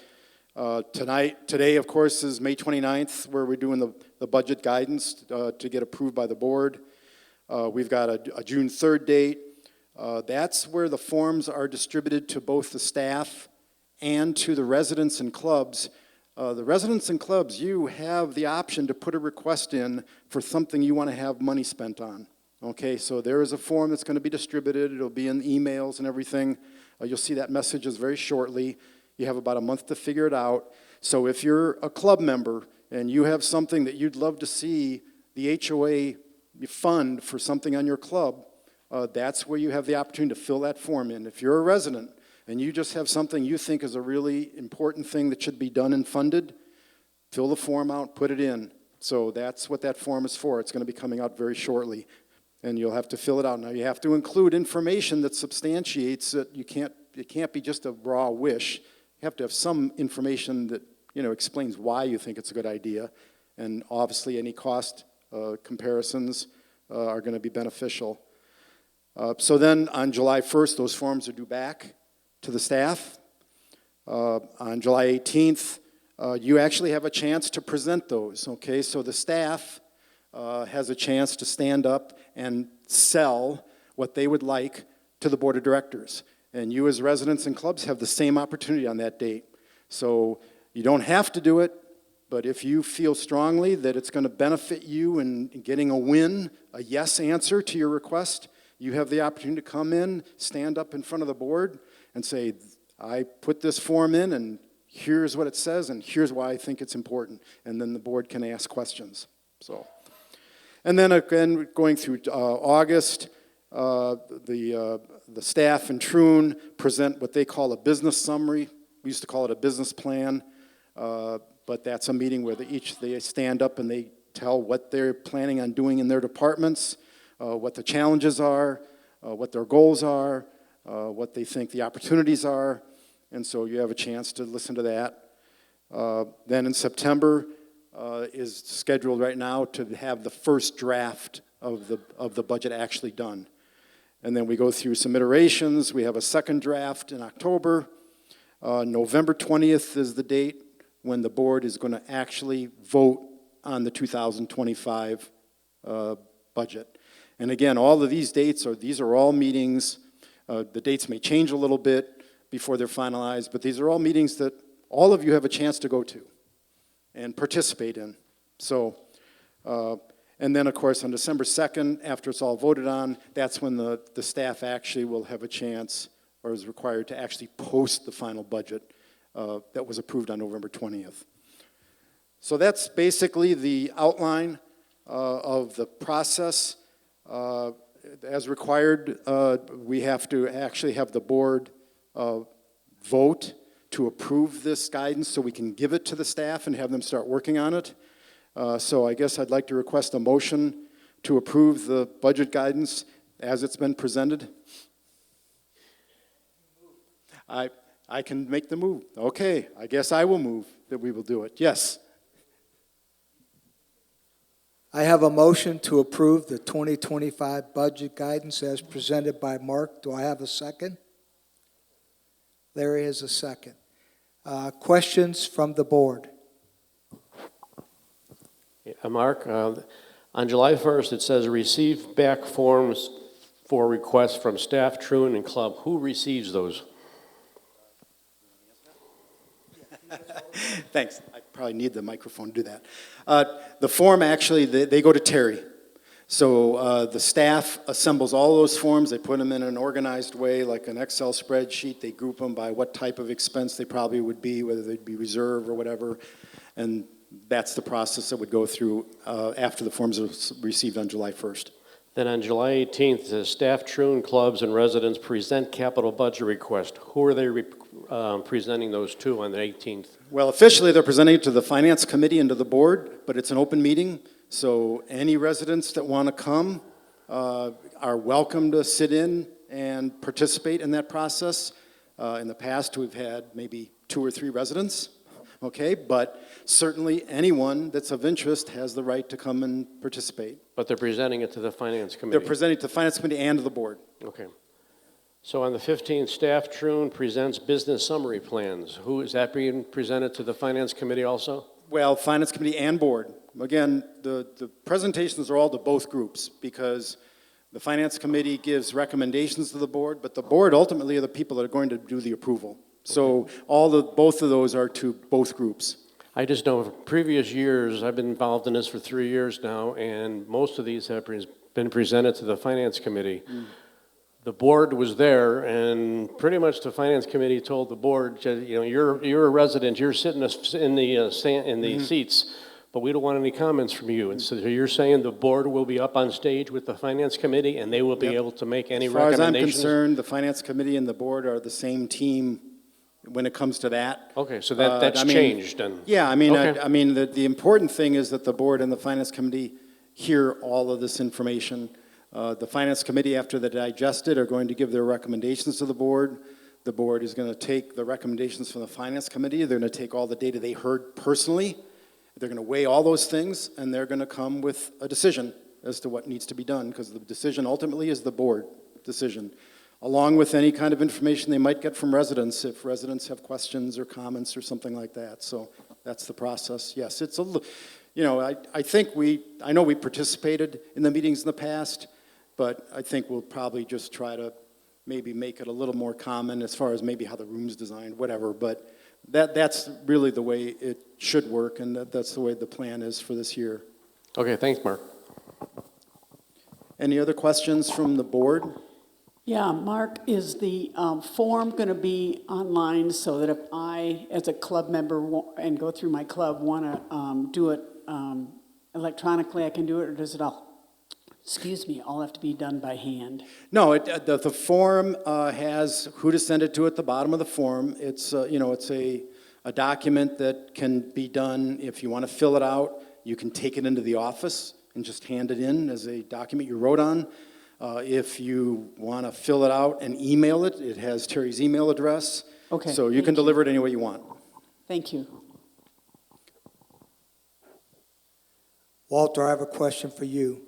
today, of course, is May 29th, where we're doing the budget guidance to get approved by the board. We've got a June 3rd date. That's where the forms are distributed to both the staff and to the residents and clubs. The residents and clubs, you have the option to put a request in for something you want to have money spent on. Okay, so there is a form that's going to be distributed. It'll be in emails and everything. You'll see that messages very shortly. You have about a month to figure it out. So if you're a club member and you have something that you'd love to see the HOA fund for something on your club, that's where you have the opportunity to fill that form in. If you're a resident and you just have something you think is a really important thing that should be done and funded, fill the form out, put it in. So that's what that form is for. It's going to be coming out very shortly, and you'll have to fill it out. Now, you have to include information that substantiates that it can't be just a raw wish. You have to have some information that, explains why you think it's a good idea, and obviously any cost comparisons are going to be beneficial. So then on July 1st, those forms are due back to the staff. On July 18th, you actually have a chance to present those, okay? So the staff has a chance to stand up and sell what they would like to the board of directors. And you as residents and clubs have the same opportunity on that date. So you don't have to do it, but if you feel strongly that it's going to benefit you in getting a win, a yes answer to your request, you have the opportunity to come in, stand up in front of the board, and say, I put this form in, and here's what it says, and here's why I think it's important. And then the board can ask questions. So, and then again, going through August, the staff and Troon present what they call a business summary. We used to call it a business plan, but that's a meeting where they stand up and they tell what they're planning on doing in their departments, what the challenges are, what their goals are, what they think the opportunities are, and so you have a chance to listen to that. Then in September is scheduled right now to have the first draft of the budget actually done. And then we go through some iterations. We have a second draft in October. November 20th is the date when the board is going to actually vote on the 2025 budget. And again, all of these dates these are all meetings. The dates may change a little bit before they're finalized, but these are all meetings that all of you have a chance to go to and participate in. So, and then of course on December 2nd, after it's all voted on, that's when the staff actually will have a chance, or is required to actually post the final budget that was approved on November 20th. So that's basically the outline of the process. As required, we have to actually have the board vote to approve this guidance so we can give it to the staff and have them start working on it. So I guess I'd like to request a motion to approve the budget guidance as it's been presented. I can make the move. Okay, I guess I will move that we will do it. Yes. I have a motion to approve the 2025 budget guidance as presented by Mark. Do I have a second? Larry has a second. Questions from the board? Mark, on July 1st, it says receive back forms for requests from staff, Troon, and club. Who receives those? Thanks. I probably need the microphone to do that. The form actually, they go to Terry. So the staff assembles all those forms. They put them in an organized way, like an Excel spreadsheet. They group them by what type of expense they probably would be, whether they'd be reserve or whatever. And that's the process that would go through after the forms are received on July 1st. Then on July 18th, it says staff, truant clubs, and residents present capital budget request. Who are they presenting those to on the 18th? Well, officially, they're presenting it to the Finance Committee and to the board, but it's an open meeting, so any residents that want to come are welcome to sit in and participate in that process. In the past, we've had maybe 2 or 3 residents, okay? But certainly, anyone that's of interest has the right to come and participate. But they're presenting it to the Finance They're Committee? presenting it to the Finance Committee and to the board. Okay. So on the 15th, staff, truant, presents business summary plans. Who is that being presented to the Finance Committee also? Well, Finance Committee and board. Again, the presentations are all to both groups because the Finance Committee gives recommendations to the board, but the board ultimately are the people that are going to do the approval. So both of those are to both groups. I just know from previous years, I've been involved in this for 3 years now, and most of these have been presented to the Finance Committee. The board was there, and pretty much the Finance Committee told the board, you know, you're a resident, you're sitting in the seats, but we don't want any comments from you. And so you're saying the board will be up on stage with the Finance Committee, and they will be able to make any As far as I'm recommendations? concerned, the Finance Committee and the board are the same team when it comes to that. Okay, so that's changed then? Yeah, I mean, Okay. the important thing is that the board and the Finance Committee hear all of this information. The Finance Committee, after they digest it, are going to give their recommendations to the board. The board is going to take the recommendations from the Finance Committee. They're going to take all the data they heard personally. They're going to weigh all those things, and they're going to come with a decision as to what needs to be done, because the decision ultimately is the board decision, along with any kind of information they might get from residents, if residents have questions or comments or something like that. So that's the process. Yes, it's you know, I know we participated in the meetings in the past, but I think we'll probably just try to maybe make it a little more common as far as maybe how the room's designed, whatever. But that's really the way it should work, and that's the way the plan is for this year. Okay, thanks, Mark. Any other questions from the board? Yeah, Mark, is the form going to be online so that if I, as a club member and go through my club, want to do it electronically, I can do it, or does it all have to be done by hand? No, the form has who to send it to at the bottom of the form. It's, you know, it's a document that can be done. If you want to fill it out, you can take it into the office and just hand it in as a document you wrote on. If you want to fill it out and email it, it has Terry's email address. Okay. So you can deliver it any way you want. Thank you. Walter, I have a question for you.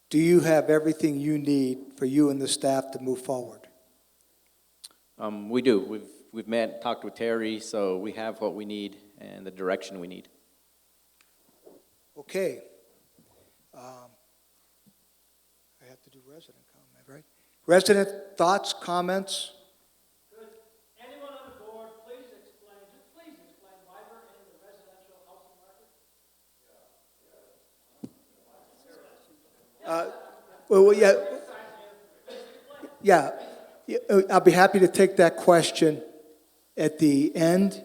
Do you have everything you need for you and the staff to move forward? We do. We've met, talked with Terry, so we have what we need and the direction we need. Okay. I have to do resident comment, right? Resident thoughts, comments? Could anyone on the board please explain why we're in the residential housing market? I'll be happy to take that question at the end.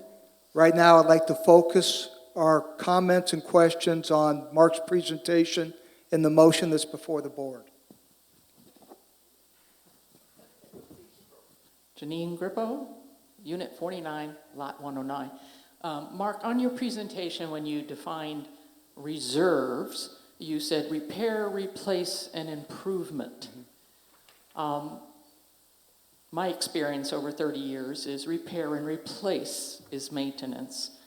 Right now, I'd like to focus our comments and questions on Mark's presentation and the motion that's before the board. Janine Grippo, Unit 49, Lot 109. Mark, on your presentation, when you defined reserves, you said repair, replace, and improvement. My experience over 30 years is repair and replace is maintenance,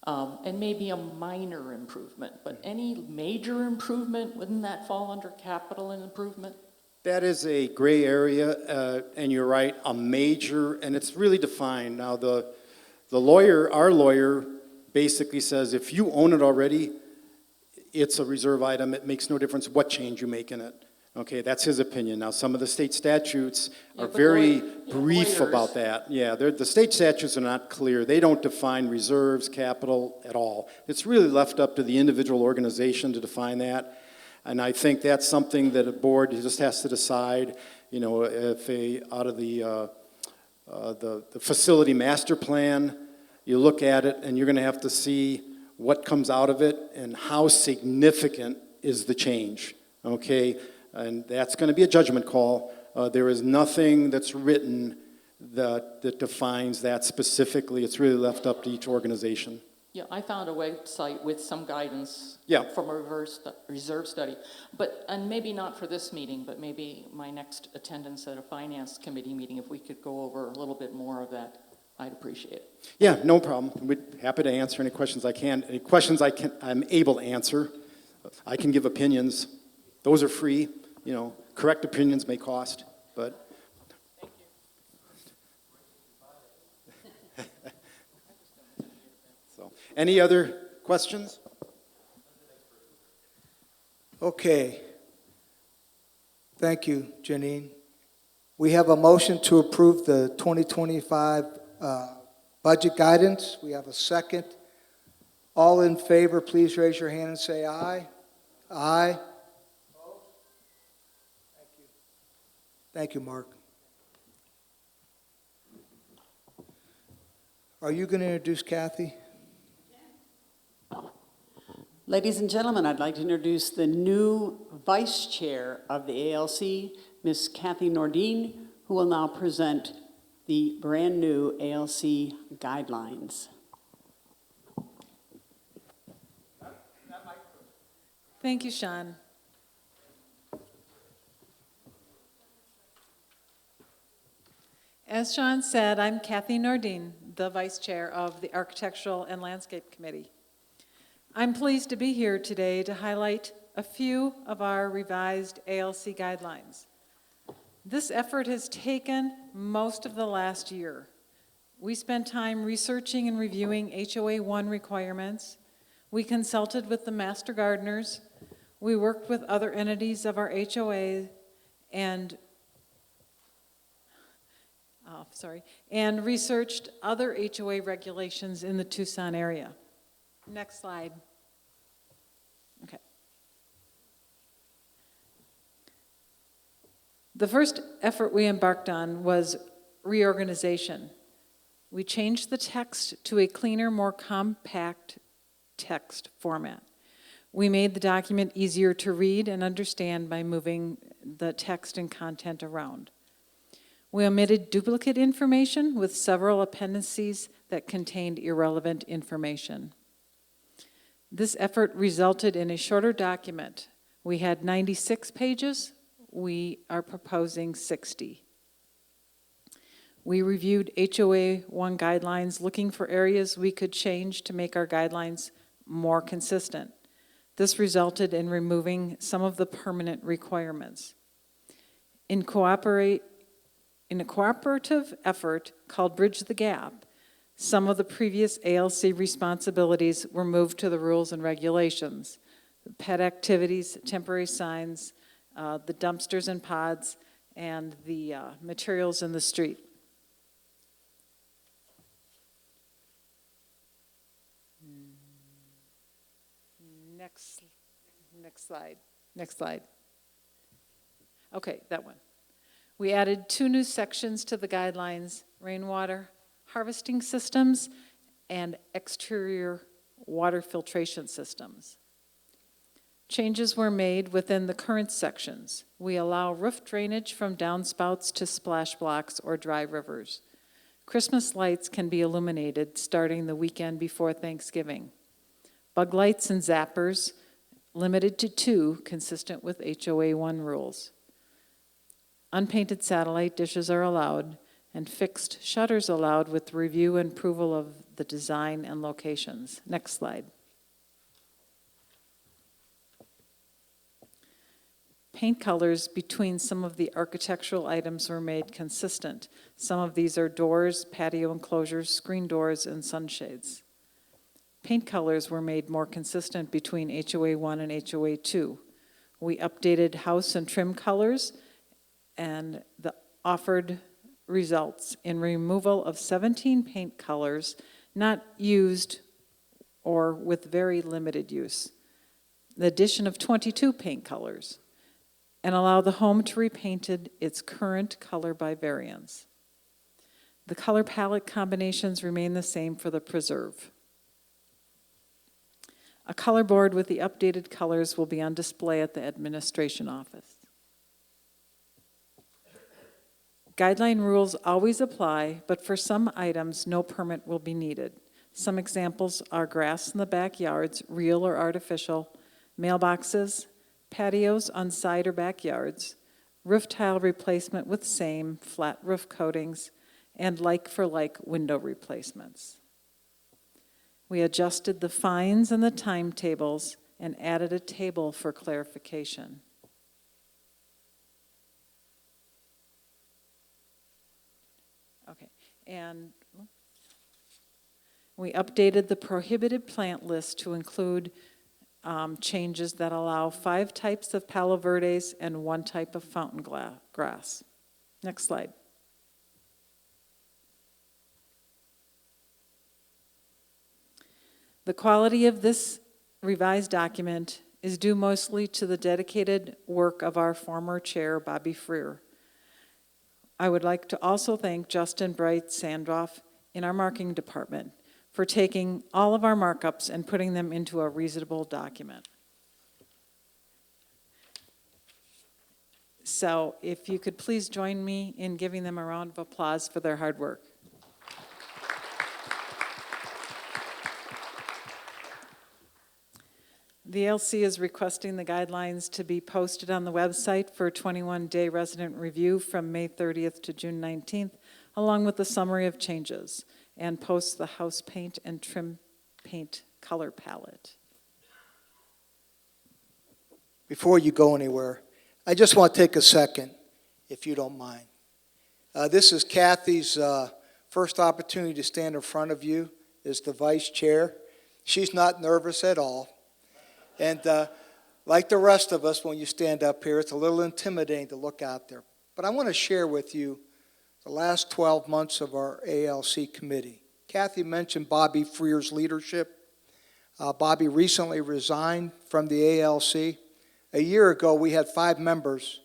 and maybe a minor improvement. But any major improvement, wouldn't that fall under capital and improvement? That is a gray area, and you're right, a major, and it's really defined. Now, the lawyer, our lawyer, basically says if you own it already, it's a reserve item. It makes no difference what change you make in it. Okay, that's his opinion. Now, some of the state statutes are very brief about that. Yeah, the state statutes are not clear. They don't define reserves, capital at all. It's really left up to the individual organization to define that. And I think that's something that a board just has to decide. You know, if out of the facility master plan, you look at it and you're going to have to see what comes out of it and how significant is the change, okay? And that's going to be a judgment call. There is nothing that's written that defines that specifically. It's really left up to each organization. Yeah, I found a website with some guidance Yeah. from a reserve study. But, and maybe not for this meeting, but maybe my next attendance at a finance committee meeting, if we could go over a little bit more of that, I'd appreciate it. Yeah, no problem. We'd happy to answer any questions I can. Any questions I'm able to answer. I can give opinions. Those are free. You know, correct opinions may cost, but. So, any other questions? Okay. Thank you, Janine. We have a motion to approve the 2025 budget guidance. We have a second. All in favor, please raise your hand and say aye. Aye. Thank you, Mark. Are you going to introduce Kathy? Ladies and gentlemen, I'd like to introduce the new vice chair of the ALC, Ms. Kathy Nordine, who will now present the brand-new ALC guidelines. Thank you, Sean. As Sean said, I'm Kathy Nordine, the Vice Chair of the Architectural and Landscape Committee. I'm pleased to be here today to highlight a few of our revised ALC guidelines. This effort has taken most of the last year. We spent time researching and reviewing HOA 1 requirements. We consulted with the master gardeners. We worked with other entities of our HOA and researched other HOA regulations in the Tucson area. Next slide. Okay. The first effort we embarked on was reorganization. We changed the text to a cleaner, more compact text format. We made the document easier to read and understand by moving the text and content around. We omitted duplicate information with several appendices that contained irrelevant information. This effort resulted in a shorter document. We had 96 pages. We are proposing 60. We reviewed HOA 1 guidelines, looking for areas we could change to make our guidelines more consistent. This resulted in removing some of the permanent requirements. In a cooperative effort called Bridge the Gap, some of the previous ALC responsibilities were moved to the rules and regulations. Pet activities, temporary signs, the dumpsters and pods, and the materials in the street. Next slide. Next slide. Okay, that one. We added 2 new sections to the guidelines: rainwater harvesting systems and exterior water filtration systems. Changes were made within the current sections. We allow roof drainage from downspouts to splash blocks or dry rivers. Christmas lights can be illuminated starting the weekend before Thanksgiving. Bug lights and zappers limited to 2, consistent with HOA 1 rules. Unpainted satellite dishes are allowed, and fixed shutters allowed with review and approval of the design and locations. Next slide. Paint colors between some of the architectural items were made consistent. Some of these are doors, patio enclosures, screen doors, and sunshades. Paint colors were made more consistent between HOA 1 and HOA 2. We updated house and trim colors, and the offered results in removal of 17 paint colors not used or with very limited use, the addition of 22 paint colors, and allow the home to repainted its current color by variance. The color palette combinations remain the same for the preserve. A color board with the updated colors will be on display at the administration office. Guideline rules always apply, but for some items, no permit will be needed. Some examples are grass in the backyards, real or artificial, mailboxes, patios on side or backyards, roof tile replacement with same, flat roof coatings, and like-for-like window replacements. We adjusted the fines and the timetables and added a table for clarification. Okay, and we updated the prohibited plant list to include changes that allow 5 types of Palo Verdes and 1 type of fountain grass. Next slide. The quality of this revised document is due mostly to the dedicated work of our former chair, Bobby Freer. I would like to also thank Justin Bright Sandroff in our marketing department for taking all of our markups and putting them into a reasonable document. So if you could please join me in giving them a round of applause for their hard work. The ALC is requesting the guidelines to be posted on the website for a 21-day resident review from May 30th to June 19th, along with a summary of changes, and post the house paint and trim paint color palette. Before you go anywhere, I just want to take a second, if you don't mind. This is Kathy's first opportunity to stand in front of you as the vice chair. She's not nervous at all. And like the rest of us, when you stand up here, it's a little intimidating to look out there. But I want to share with you the last 12 months of our ALC committee. Kathy mentioned Bobby Freer's leadership. Bobby recently resigned from the ALC. A year ago, we had 5 members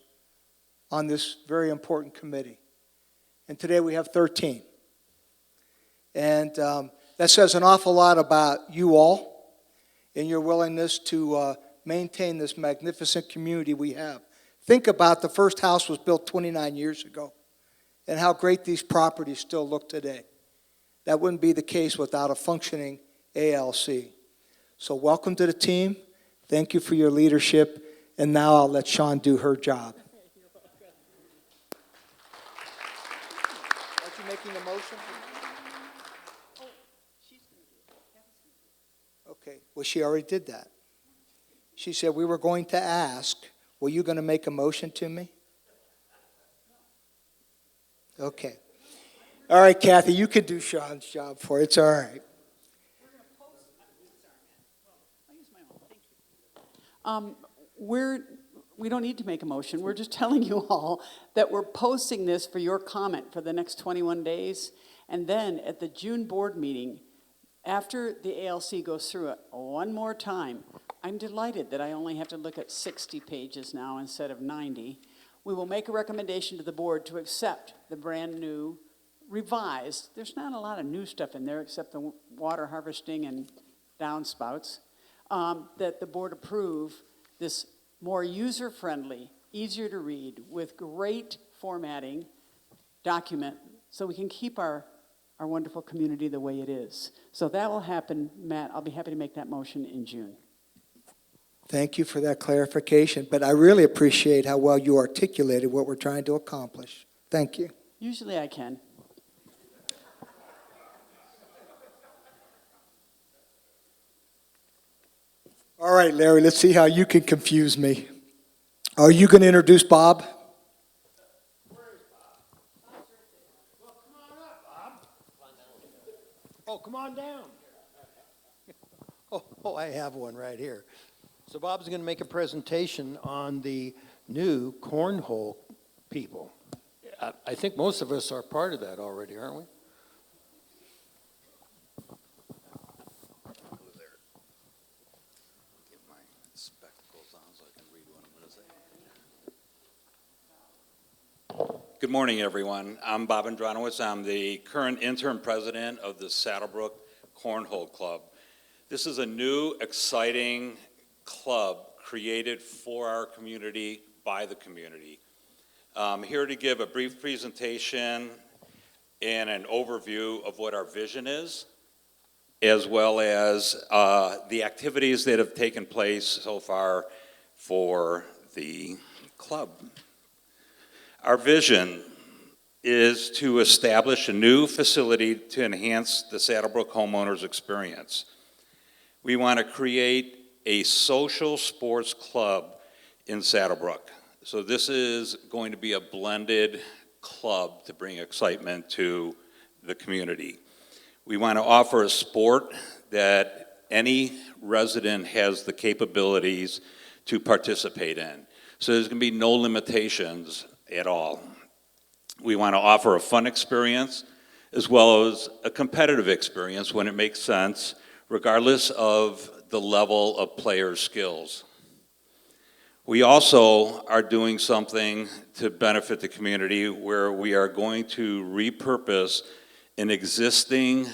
on this very important committee. And today we have 13. And that says an awful lot about you all and your willingness to maintain this magnificent community we have. Think about the first house was built 29 years ago and how great these properties still look today. That wouldn't be the case without a functioning ALC. So welcome to the team. Thank you for your leadership. And now I'll let Sean do her job. Aren't you making a motion? Okay, well, she already did that. She said we were going to ask, were you going to make a motion to me? Okay. All right, Kathy, you can do Sean's job for it. It's all right. We don't need to make a motion. We're just telling you all that we're posting this for your comment for the next 21 days. And then at the June board meeting, after the ALC goes through it one more time, I'm delighted that I only have to look at 60 pages now instead of 90. We will make a recommendation to the board to accept the brand new revised. There's not a lot of new stuff in there except the water harvesting and downspouts. That the board approve this more user-friendly, easier to read, with great formatting document so we can keep our wonderful community the way it is. So that will happen, Matt. I'll be happy to make that motion in June. Thank you for that clarification, but I really appreciate how well you articulated what we're trying to accomplish. Thank you. Usually I can. All right, Larry, let's see how you can confuse me. Are you going to introduce Bob? Oh, come on down. Oh, I have one right here. So Bob's going to make a presentation on the new cornhole people. I think most of us are part of that already, aren't we? Get my spectacles on so I can read what I'm going to say. Good morning, everyone. I'm Bob Andronowitz. I'm the current interim president of the Saddlebrook Cornhole Club. This is a new, exciting club created for our community, by the community. I'm here to give a brief presentation and an overview of what our vision is, as well as the activities that have taken place so far for the club. Our vision is to establish a new facility to enhance the Saddlebrook homeowners experience. We want to create a social sports club in Saddlebrook. So this is going to be a blended club to bring excitement to the community. We want to offer a sport that any resident has the capabilities to participate in. So there's going to be no limitations at all. We want to offer a fun experience as well as a competitive experience when it makes sense, regardless of the level of player skills. We also are doing something to benefit the community where we are going to repurpose an existing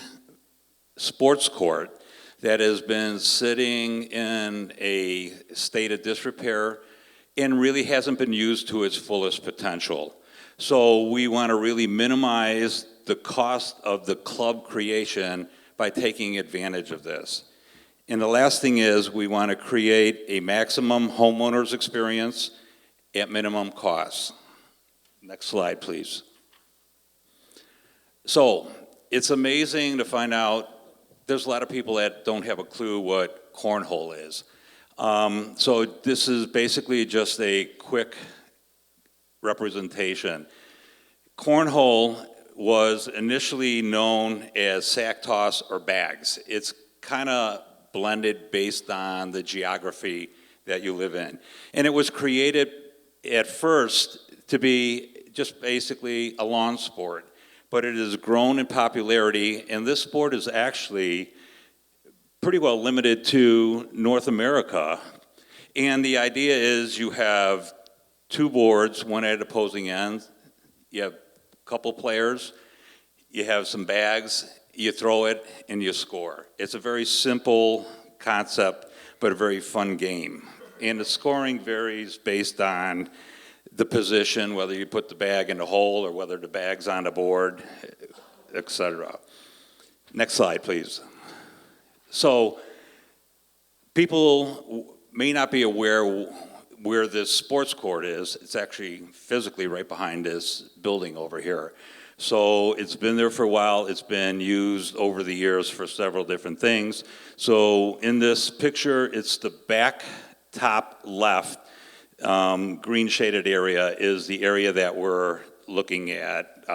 sports court that has been sitting in a state of disrepair and really hasn't been used to its fullest potential. So we want to really minimize the cost of the club creation by taking advantage of this. And the last thing is we want to create a maximum homeowners experience at minimum costs. Next slide, please. So it's amazing to find out there's a lot of people that don't have a clue what cornhole is. So this is basically just a quick representation. Cornhole was initially known as sack toss or bags. It's kind of blended based on the geography that you live in. And it was created at first to be just basically a lawn sport, but it has grown in popularity, and this sport is actually pretty well limited to North America. And the idea is you have two boards, one at opposing ends, you have a couple players, you have some bags, you throw it, and you score. It's a very simple concept, but a very fun game. And the scoring varies based on the position, whether you put the bag in the hole or whether the bag's on the board, etc. Next slide, please. So people may not be aware where this sports court is. It's actually physically right behind this building over here. So it's been there for a while. It's been used over the years for several different things. So in this picture, it's the back top left green shaded area is the area that we're looking at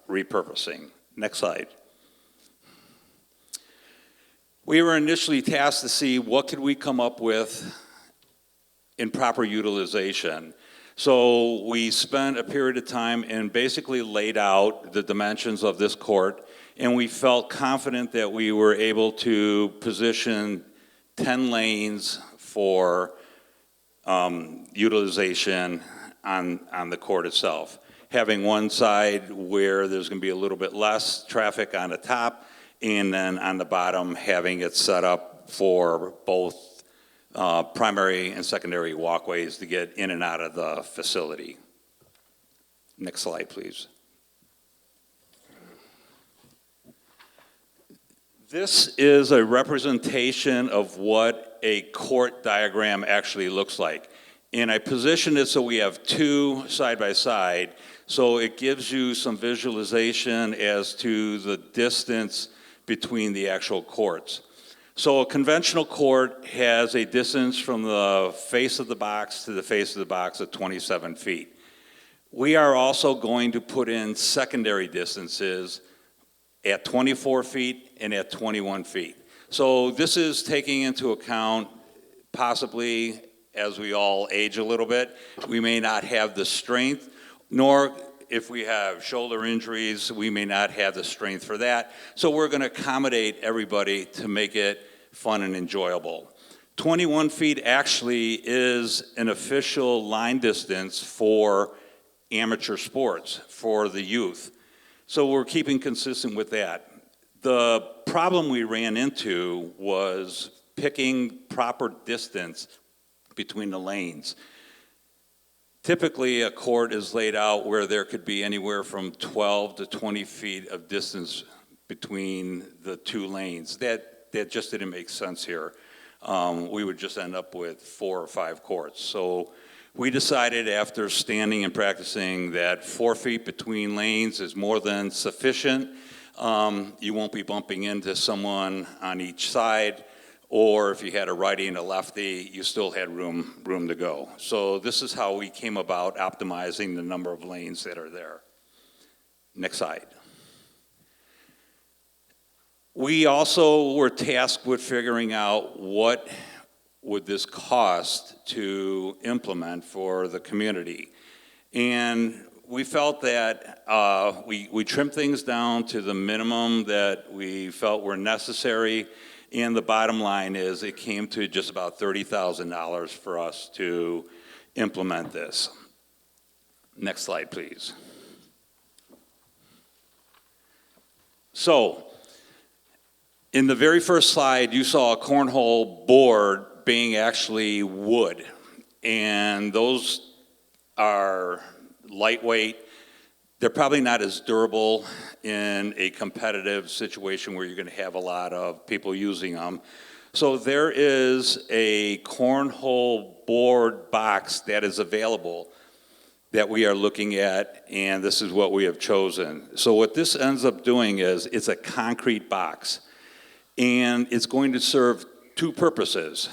repurposing. Next slide. We were initially tasked to see what could we come up with in proper utilization. So we spent a period of time and basically laid out the dimensions of this court, and we felt confident that we were able to position 10 lanes for utilization on the court itself. Having one side where there's going to be a little bit less traffic on the top, and then on the bottom having it set up for both primary and secondary walkways to get in and out of the facility. Next slide, please. This is a representation of what a court diagram actually looks like. And I positioned it so we have two side by side, so it gives you some visualization as to the distance between the actual courts. So a conventional court has a distance from the face of the box to the face of the box of 27 feet. We are also going to put in secondary distances at 24 feet and at 21 feet. So this is taking into account possibly as we all age a little bit, we may not have the strength, nor if we have shoulder injuries, we may not have the strength for that. So we're going to accommodate everybody to make it fun and enjoyable. 21 feet actually is an official line distance for amateur sports, for the youth. So we're keeping consistent with that. The problem we ran into was picking proper distance between the lanes. Typically, a court is laid out where there could be anywhere from 12 to 20 feet of distance between the two lanes. That just didn't make sense here. We would just end up with 4 or 5 courts. So we decided after standing and practicing that 4 feet between lanes is more than sufficient. You won't be bumping into someone on each side, or if you had a righty and a lefty, you still had room to go. So this is how we came about optimizing the number of lanes that are there. Next slide. We also were tasked with figuring out what would this cost to implement for the community. And we felt that we trimmed things down to the minimum that we felt were necessary, and the bottom line is it came to just about $30,000 for us to implement this. Next slide, please. So, in the very first slide, you saw a cornhole board being actually wood, and those are lightweight. They're probably not as durable in a competitive situation where you're going to have a lot of people using them. So there is a cornhole board box that is available that we are looking at, and this is what we have chosen. So what this ends up doing is it's a concrete box, and it's going to serve 2 purposes.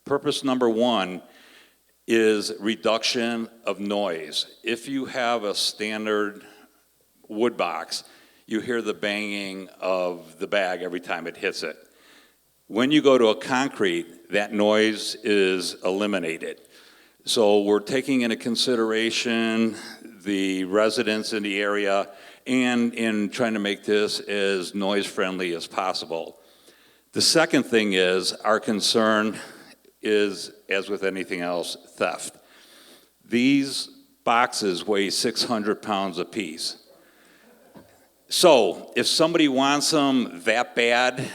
Purpose number 1 is reduction of noise. If you have a standard wood box, you hear the banging of the bag every time it hits it. When you go to a concrete, that noise is eliminated. So we're taking into consideration the residents in the area and in trying to make this as noise friendly as possible. The second thing is our concern is, as with anything else, theft. These boxes weigh 600 pounds apiece. So if somebody wants them that bad,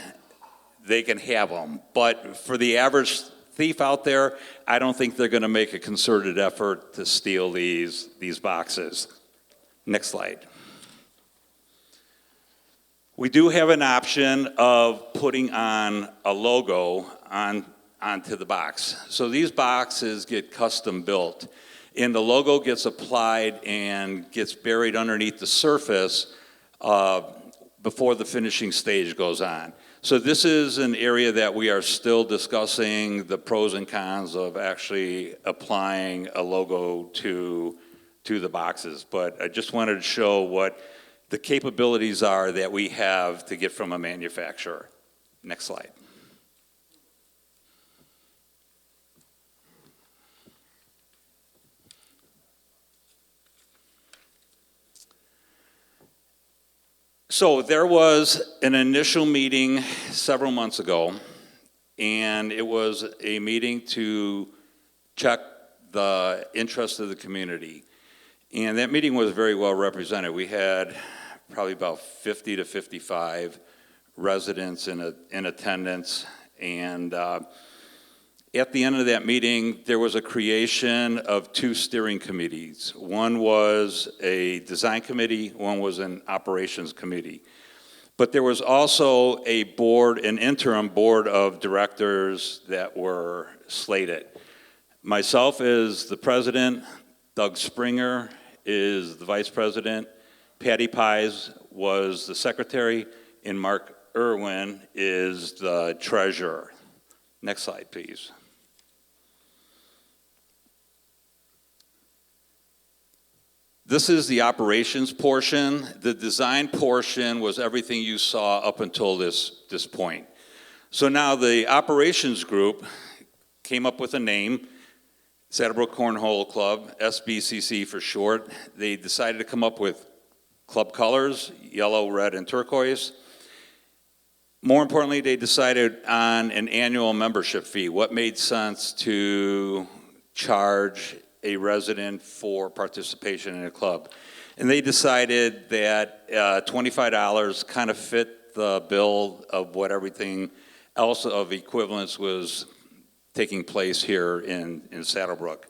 they can have them. But for the average thief out there, I don't think they're going to make a concerted effort to steal these boxes. Next slide. We do have an option of putting on a logo onto the box. So these boxes get custom built, and the logo gets applied and gets buried underneath the surface before the finishing stage goes on. So this is an area that we are still discussing the pros and cons of actually applying a logo to the boxes. But I just wanted to show what the capabilities are that we have to get from a manufacturer. Next slide. So there was an initial meeting several months ago, and it was a meeting to check the interest of the community. And that meeting was very well represented. We had probably about 50 to 55 residents in attendance, and at the end of that meeting, there was a creation of 2 steering committees. One was a design committee, one was an operations committee. But there was also a board, an interim board of directors that were slated. Myself is the president, Doug Springer is the vice president, Patty Pies was the secretary, and Mark Irwin is the treasurer. Next slide, please. This is the operations portion. The design portion was everything you saw up until this point. So now the operations group came up with a name, Saddlebrook Cornhole Club, SBCC for short. They decided to come up with club colors, yellow, red, and turquoise. More importantly, they decided on an annual membership fee. What made sense to charge a resident for participation in a club? And they decided that $25 kind of fit the bill of what everything else of equivalence was taking place here in Saddlebrook.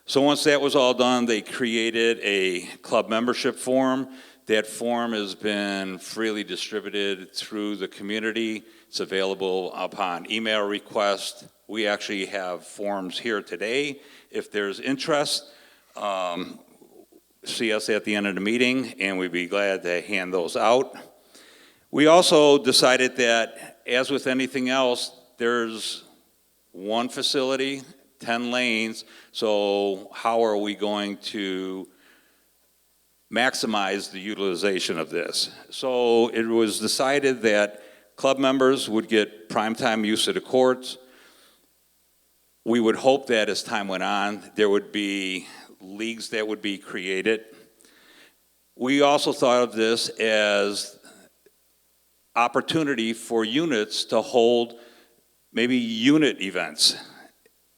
So once that was all done, they created a club membership form. That form has been freely distributed through the community. It's available upon email request. We actually have forms here today. If there's interest, see us at the end of the meeting, and we'd be glad to hand those out. We also decided that, as with anything else, there's one facility, 10 lanes, so how are we going to maximize the utilization of this? So it was decided that club members would get primetime use of the courts. We would hope that as time went on, there would be leagues that would be created. We also thought of this as opportunity for units to hold maybe unit events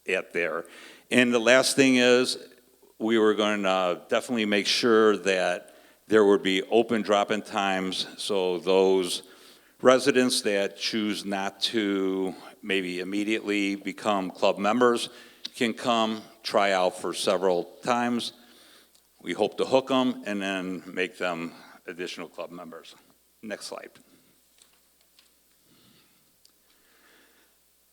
at there. And the last thing is, we were going to definitely make sure that there would be open drop-in times, so those residents that choose not to maybe immediately become club members can come, try out for several times. We hope to hook them and then make them additional club members. Next slide.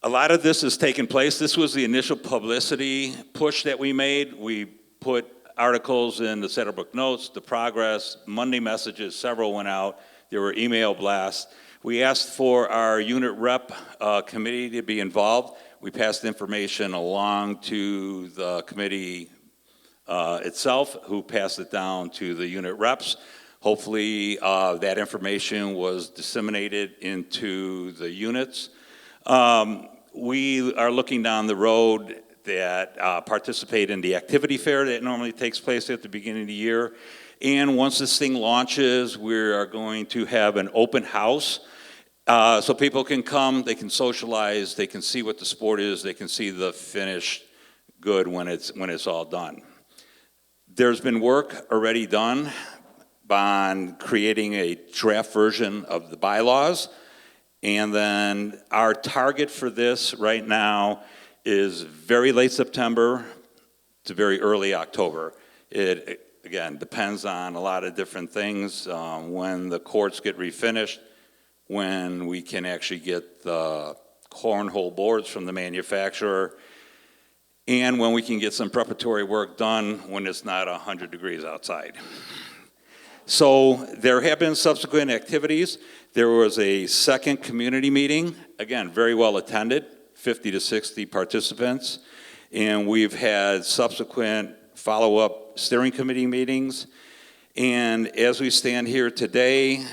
A lot of this has taken place. This was the initial publicity push that we made. We put articles in the Saddlebrook Notes, the Progress, Monday messages, several went out. There were email blasts. We asked for our unit rep committee to be involved. We passed information along to the committee itself, who passed it down to the unit reps. Hopefully that information was disseminated into the units. We are looking down the road that participate in the activity fair that normally takes place at the beginning of the year. And once this thing launches, we are going to have an open house. So people can come, they can socialize, they can see what the sport is, they can see the finished good when it's all done. There's been work already done on creating a draft version of the bylaws. And then our target for this right now is very late September to very early October. It, again, depends on a lot of different things, when the courts get refinished, when we can actually get the cornhole boards from the manufacturer, and when we can get some preparatory work done when it's not 100 degrees outside. So there have been subsequent activities. There was a second community meeting, again, very well attended, 50 to 60 participants. And we've had subsequent follow-up steering committee meetings. And as we stand here today,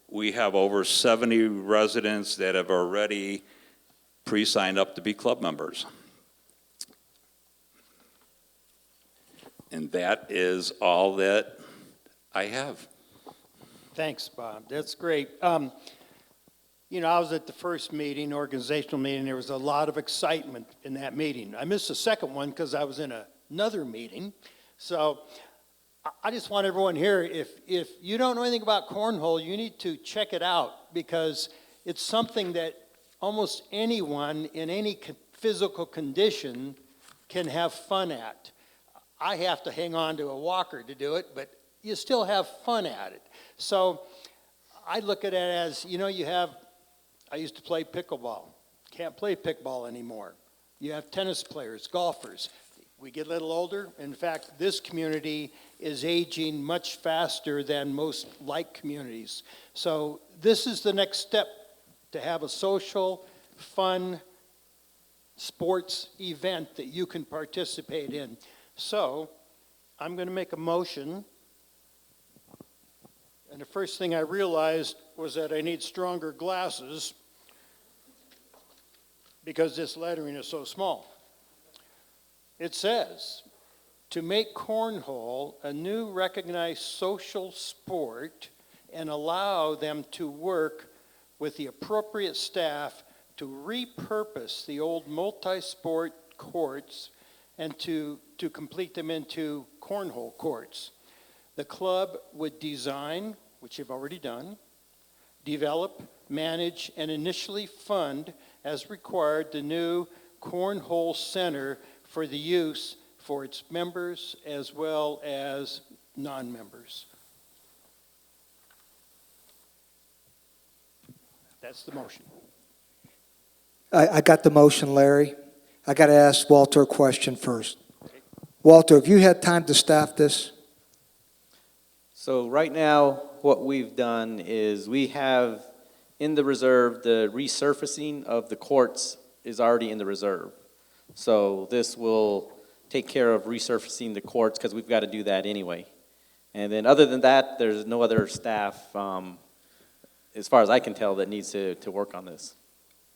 we have over 70 residents that have already pre-signed up to be club members. And that is all that I have. Thanks, Bob. That's great. You know, I was at the first meeting, organizational meeting. There was a lot of excitement in that meeting. I missed the second one because I was in another meeting. So I just want everyone here, if you don't know anything about cornhole, you need to check it out, because it's something that almost anyone in any physical condition can have fun at. I have to hang on to a walker to do it, but you still have fun at it. So I look at it as, you know, I used to play pickleball. Can't play pickleball anymore. You have tennis players, golfers. We get a little older. In fact, this community is aging much faster than most like communities. So this is the next step, to have a social, fun sports event that you can participate in. So I'm going to make a motion. And the first thing I realized was that I need stronger glasses because this lettering is so small. It says, to make cornhole a new recognized social sport and allow them to work with the appropriate staff to repurpose the old multi-sport courts and to complete them into cornhole courts. The club would design, which you've already done, develop, manage, and initially fund as required the new Cornhole Center for the use for its members as well as non-members. That's the motion. I got the motion, Larry. I got to ask Walter a question first. Walter, have you had time to staff this? So right now, what we've done is we have in the reserve, the resurfacing of the courts is already in the reserve. So this will take care of resurfacing the courts because we've got to do that anyway. And then other than that, there's no other staff, as far as I can tell, that needs to work on this.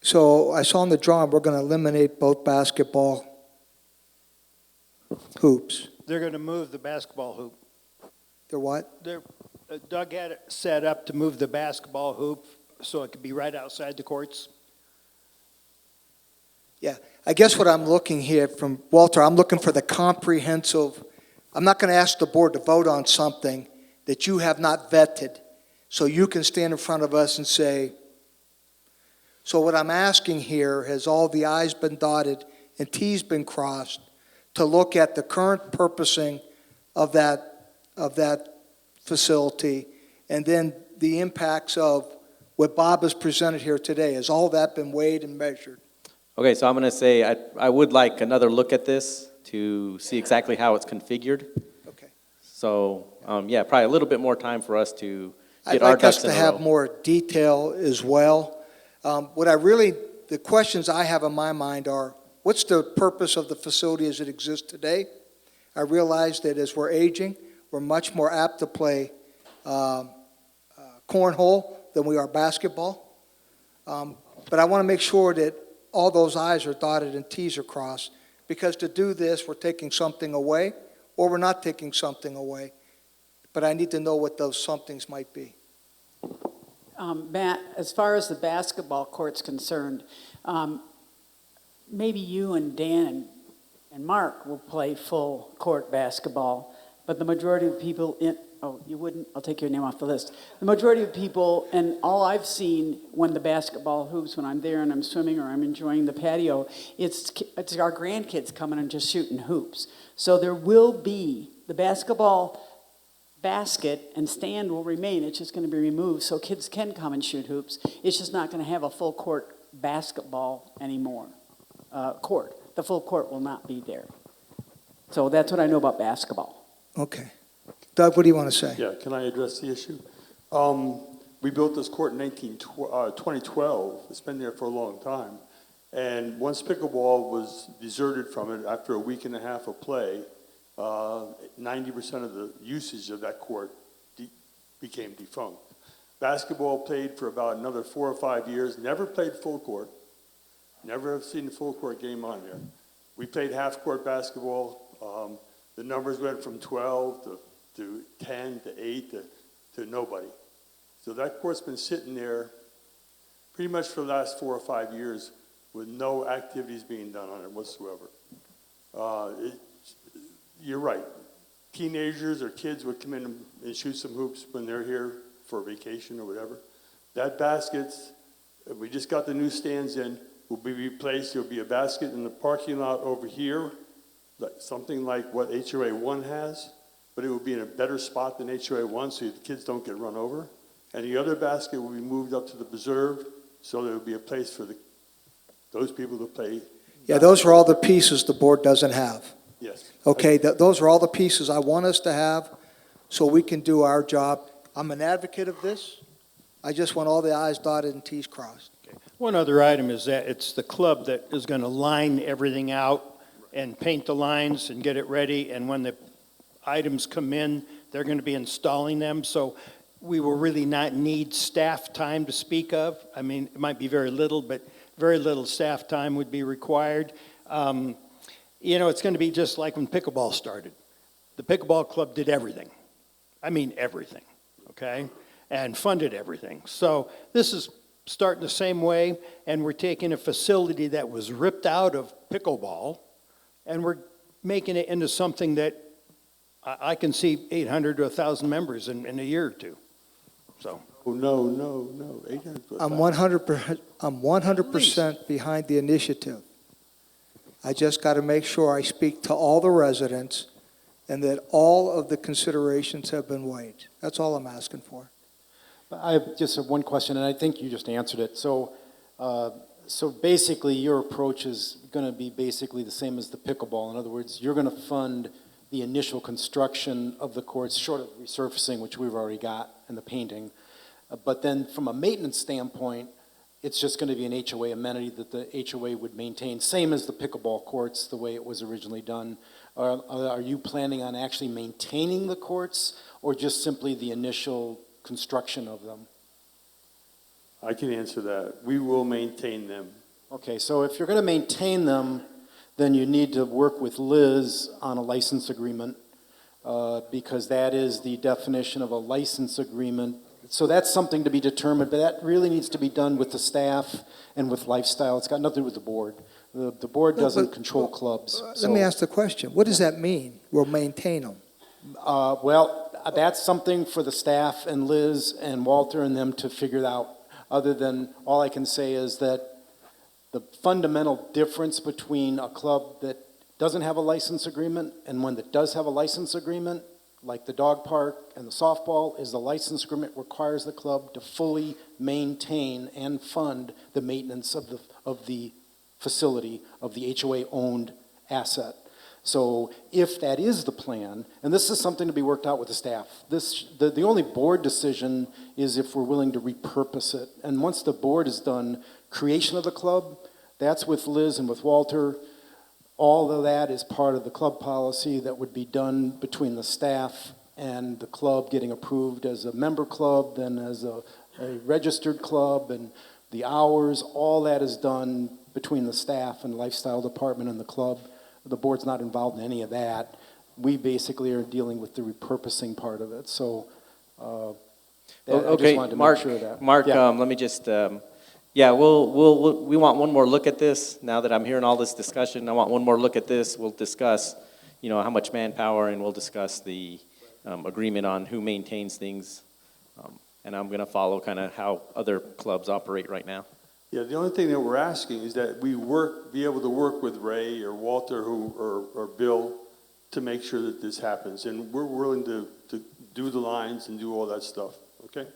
So I saw in the drawing, we're going to eliminate both basketball hoops. They're going to move the basketball hoop. They're what? Doug had it set up to move the basketball hoop so it could be right outside the courts. Yeah, I guess what I'm looking here from Walter, I'm looking for the comprehensive, I'm not going to ask the board to vote on something that you have not vetted, so you can stand in front of us and say, so what I'm asking here, has all the I's been dotted and T's been crossed, to look at the current purposing of that facility, and then the impacts of what Bob has presented here today. Has all that been weighed and measured? Okay, so I'm going to say I would like another look at this to see exactly how it's configured. Okay. So, yeah, probably a little bit more time for us to I'd get our like us ducks in to a have row. more detail as well. The questions I have in my mind are, what's the purpose of the facility as it exists today? I realize that as we're aging, we're much more apt to play cornhole than we are basketball. But I want to make sure that all those I's are dotted and T's are crossed, because to do this, we're taking something away, or we're not taking something away. But I need to know what those somethings might be. Matt, as far as the basketball court's concerned, maybe you and Dan and Mark will play full court basketball, but the majority of people you wouldn't? I'll take your name off the list. The majority of people, and all I've seen when the basketball hoops, when I'm there and I'm swimming or I'm enjoying the patio, it's our grandkids coming and just shooting hoops. So there will be, the basketball basket and stand will remain. It's just going to be removed so kids can come and shoot hoops. It's just not going to have a full court basketball anymore. The full court will not be there. So that's what I know about basketball. Okay. Doug, what do you want to say? Yeah, can I address the issue? We built this court in 2012. It's been there for a long time. And once pickleball was deserted from it after a week and a half of play, 90% of the usage of that court became defunct. Basketball played for about another 4 or 5 years, never played full court, never have seen a full court game on there. We played half court basketball. The numbers went from 12 to 10 to 8 to nobody. So that court's been sitting there pretty much for the last 4 or 5 years with no activities being done on it whatsoever. You're right. Teenagers or kids would come in and shoot some hoops when they're here for vacation or whatever. That basket's, we just got the new stands in, will be replaced. There'll be a basket in the parking lot over here, something like what HOA 1 has, but it will be in a better spot than HOA 1 so the kids don't get run over. And the other basket will be moved up to the preserve so there will be a place for those people to play. Yeah, those are all the pieces the board doesn't have. Yes. Okay, those are all the pieces I want us to have so we can do our job. I'm an advocate of this. I just want all the I's dotted and T's crossed. One other item is that it's the club that is going to line everything out and paint the lines and get it ready, and when the items come in, they're going to be installing them, so we will really not need staff time to speak of. I mean, it might be very little, but very little staff time would be required. You know, it's going to be just like when pickleball started. The pickleball club did everything. I mean, everything, okay? And funded everything. So this is starting the same way, and we're taking a facility that was ripped out of pickleball, and we're making it into something that I can see 800 to 1,000 members in a year or two. So Oh, no, 800. I'm 100% behind the initiative. I just got to make sure I speak to all the residents and that all of the considerations have been weighed. That's all I'm asking for. I have just one question, and I think you just answered it. So basically, your approach is going to be basically the same as the pickleball. In other words, you're going to fund the initial construction of the courts, short of resurfacing, which we've already got, and the painting. But then from a maintenance standpoint, it's just going to be an HOA amenity that the HOA would maintain, same as the pickleball courts, the way it was originally done. Are you planning on actually maintaining the courts, or just simply the initial construction of them? I can answer that. We will maintain them. Okay, so if you're going to maintain them, then you need to work with Liz on a license agreement, because that is the definition of a license agreement. So that's something to be determined, but that really needs to be done with the staff and with Lifestyle. It's got nothing to do with the board. The board doesn't control clubs. Let me ask the question. What does that mean? We'll maintain them? Well, that's something for the staff and Liz and Walter and them to figure out. Other than, all I can say is that the fundamental difference between a club that doesn't have a license agreement and one that does have a license agreement, like the dog park and the softball, is the license agreement requires the club to fully maintain and fund the maintenance of the facility, of the HOA-owned asset. So if that is the plan, and this is something to be worked out with the staff, the only board decision is if we're willing to repurpose it. And once the board has done creation of the club, that's with Liz and with Walter. All of that is part of the club policy that would be done between the staff and the club getting approved as a member club, then as a registered club, and the hours, all that is done between the staff and lifestyle department and the club. The board's not involved in any of that. We basically are dealing with the repurposing part of it. So I just wanted to make sure of that. Mark, Yeah. let me just, we want one more look at this. Now that I'm hearing all this discussion, I want one more look at this. We'll discuss, how much manpower, and we'll discuss the agreement on who maintains things. And I'm going to follow kind of how other clubs operate right now. Yeah, the only thing that we're asking is that we be able to work with Ray or Walter or Bill to make sure that this happens. And we're willing to do the lines and do all that stuff, okay?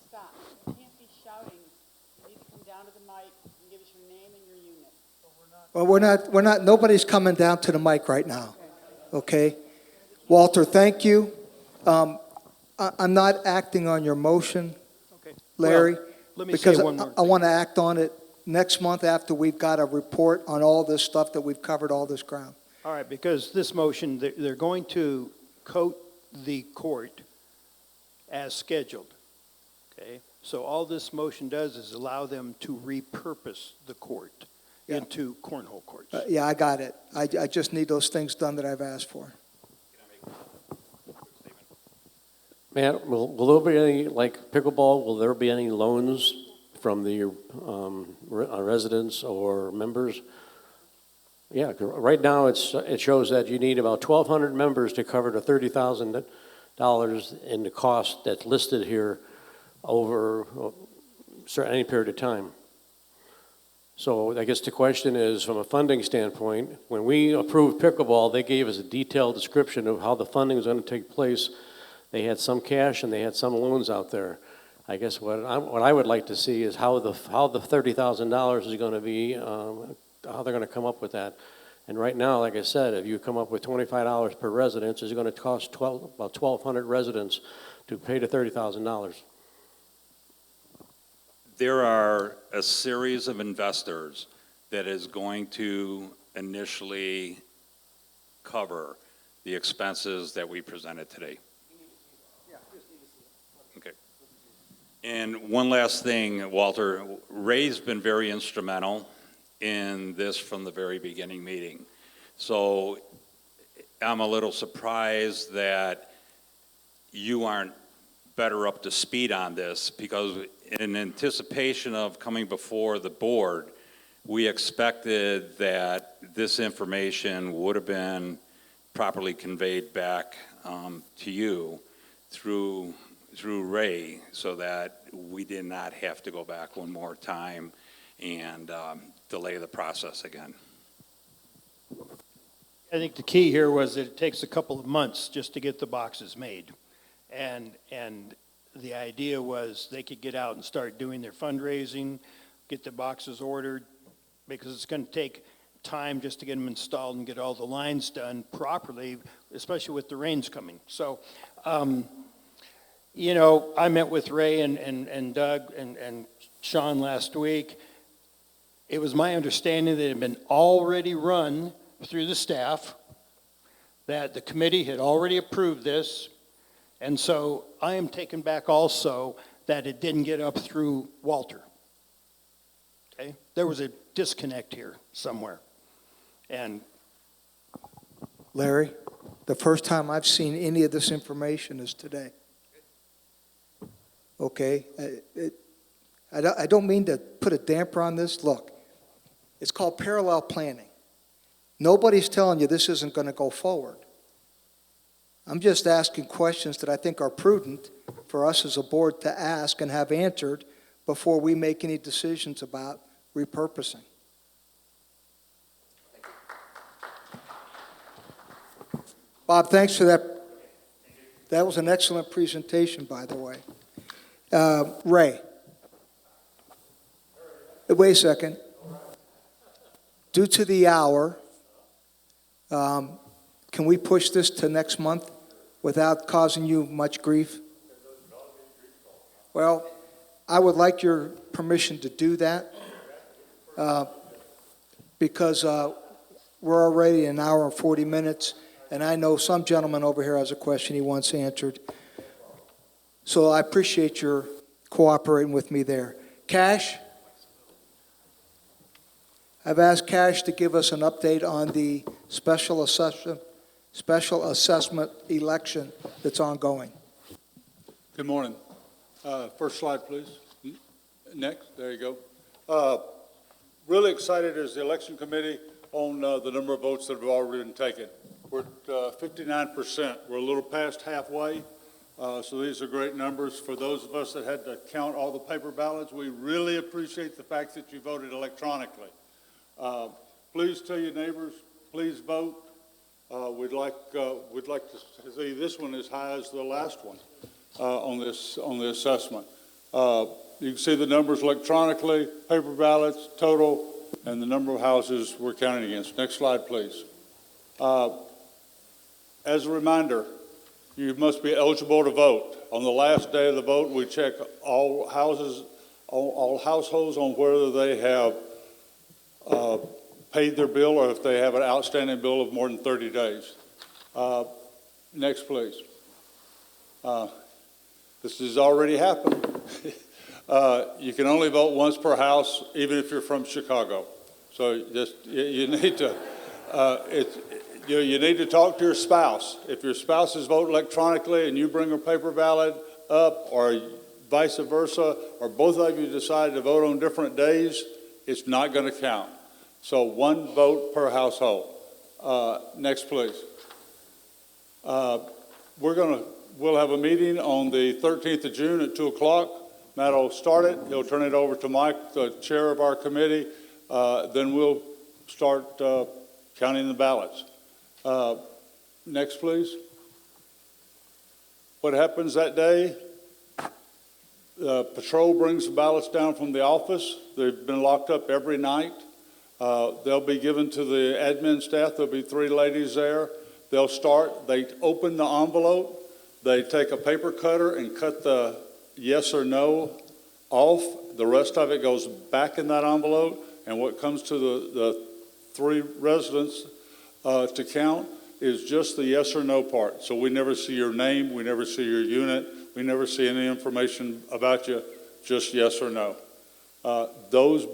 Stop. You can't be shouting. You need to come down to the mic and give us your name and your unit. Well, we're not, nobody's coming down to the mic right now, okay? Walter, thank you. I'm not acting on your motion, Okay. Larry, Well, let me because say one more I want to act on it next month after we've got a report on all this stuff that we've covered all this ground. All right, because this motion, they're going to coat the court as scheduled, okay? So all this motion does is allow them to repurpose the court into cornhole courts. Yeah, I got it. I just need those things done that I've asked for. Matt, will there be any, like pickleball, will there be any loans from the residents or members? Yeah, right now it shows that you need about 1,200 members to cover the $30,000 in the cost that's listed here over any period of time. So I guess the question is, from a funding standpoint, when we approved pickleball, they gave us a detailed description of how the funding was going to take place. They had some cash and they had some loans out there. I guess what I would like to see is how the $30,000 is going to be, how they're going to come up with that. And right now, like I said, if you come up with $25 per residence, it's going to cost about 1,200 residents to pay the $30,000. There are a series of investors that is going to initially cover the expenses that we presented today. Okay. And one last thing, Walter, Ray's been very instrumental in this from the very beginning meeting. So I'm a little surprised that you aren't better up to speed on this, because in anticipation of coming before the board, we expected that this information would have been properly conveyed back to you through Ray, so that we did not have to go back one more time and delay the process again. I think the key here was that it takes a couple of months just to get the boxes made. And the idea was they could get out and start doing their fundraising, get the boxes ordered, because it's going to take time just to get them installed and get all the lines done properly, especially with the rains coming. So, you know, I met with Ray and Doug and Sean last week. It was my understanding that it had been already run through the staff, that the committee had already approved this, and so I am taken back also that it didn't get up through Walter. Okay? There was a disconnect here somewhere. And Larry, the first time I've seen any of this information is today. Okay? I don't mean to put a damper on this. Look, it's called parallel planning. Nobody's telling you this isn't going to go forward. I'm just asking questions that I think are prudent for us as a board to ask and have answered before we make any decisions about repurposing. Bob, thanks for that. That was an excellent presentation, by the way. Ray. Wait a second. Due to the hour, can we push this to next month without causing you much grief? Well, I would like your permission to do that because we're already an hour and 40 minutes, and I know some gentleman over here has a question he wants answered. So I appreciate your cooperating with me there. Cash? I've asked Cash to give us an update on the special assessment election that's ongoing. Good morning. First slide, please. Next, there you go. Really excited as the election committee on the number of votes that have already been taken. We're at 59%. We're a little past halfway. So these are great numbers. For those of us that had to count all the paper ballots, we really appreciate the fact that you voted electronically. Please tell your neighbors, please vote. We'd like to see this one as high as the last one on the assessment. You can see the numbers electronically, paper ballots, total, and the number of houses we're counting against. Next slide, please. As a reminder, you must be eligible to vote. On the last day of the vote, we check all households on whether they have paid their bill or if they have an outstanding bill of more than 30 days. Next, please. This has already happened. You can only vote once per house, even if you're from Chicago. So you need to you need to talk to your spouse. If your spouse is voting electronically and you bring a paper ballot up, or vice versa, or both of you decide to vote on different days, it's not going to count. So one vote per household. Next, please. We'll have a meeting on the 13th of June at 2 o'clock. Matt will start it. He'll turn it over to Mike, the chair of our committee. Then we'll start counting the ballots. Next, please. What happens that day? Patrol brings the ballots down from the office. They've been locked up every night. They'll be given to the admin staff. There'll be 3 ladies there. They'll start. They open the envelope. They take a paper cutter and cut the yes or no off. The rest of it goes back in that envelope. And what comes to the 3 residents to count is just the yes or no part. So we never see your name. We never see your unit. We never see any information about you, just yes or no. Those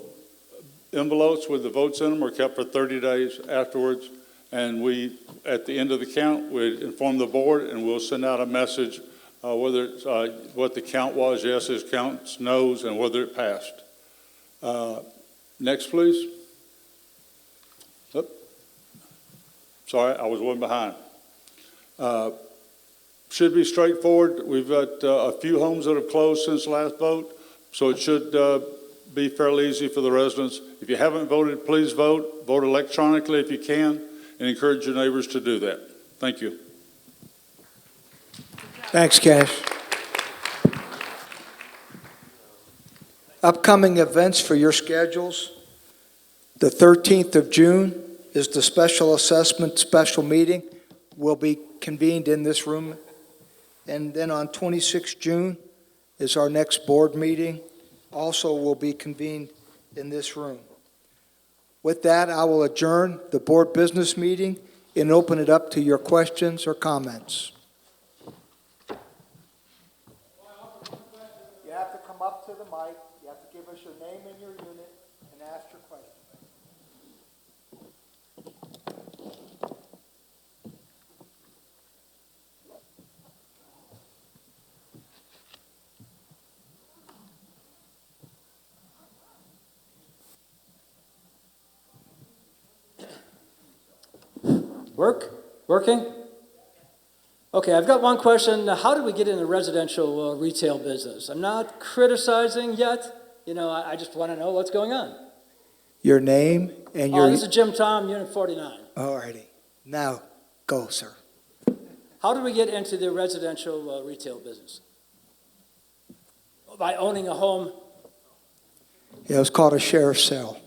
envelopes with the votes in them are kept for 30 days afterwards. And we, at the end of the count, we inform the board and we'll send out a message whether it's, what the count was, yeses, counts, noes, and whether it passed. Next, please. Sorry, I was one behind. Should be straightforward. We've got a few homes that have closed since the last vote, so it should be fairly easy for the residents. If you haven't voted, please vote. Vote electronically if you can, and encourage your neighbors to do that. Thank you. Thanks, Cash. Upcoming events for your schedules. The 13th of June is the special assessment special meeting. Will be convened in this room. And then on 26th June is our next board meeting. Also will be convened in this room. With that, I will adjourn the board business meeting and open it up to your questions or comments. You have to come up to the mic. You have to give us your name and your unit and ask your question. Working? Okay, I've got one question. How did we get in the residential retail business? I'm not criticizing yet. You know, I just want to know what's going on. Your name and your... This is Jim Tom, Unit 49. All righty. Now, go, sir. How did we get into the residential retail business? By owning a home? Yeah, it was called a sheriff's sale.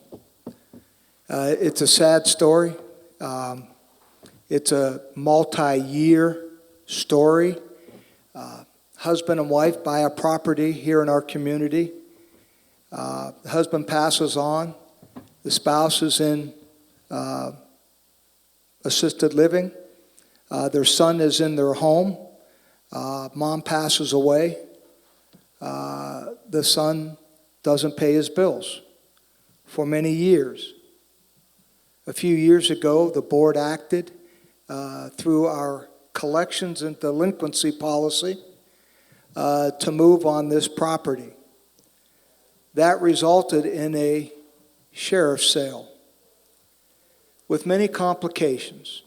It's a sad story. It's a multi-year story. Husband and wife buy a property here in our community. The husband passes on. The spouse is in assisted living. Their son is in their home. Mom passes away. The son doesn't pay his bills for many years. A few years ago, the board acted through our collections and delinquency policy to move on this property. That resulted in a sheriff's sale with many complications.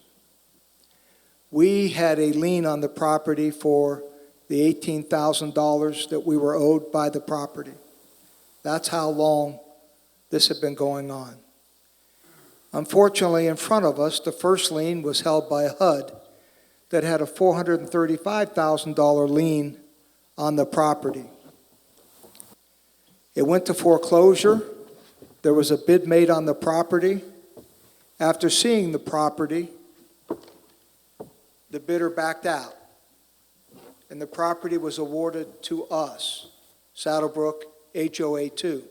We had a lien on the property for the $18,000 that we were owed by the property. That's how long this had been going on. Unfortunately, in front of us, the first lien was held by HUD that had a $435,000 lien on the property. It went to foreclosure. There was a bid made on the property. After seeing the property, the bidder backed out, and the property was awarded to us, Saddlebrook HOA 2.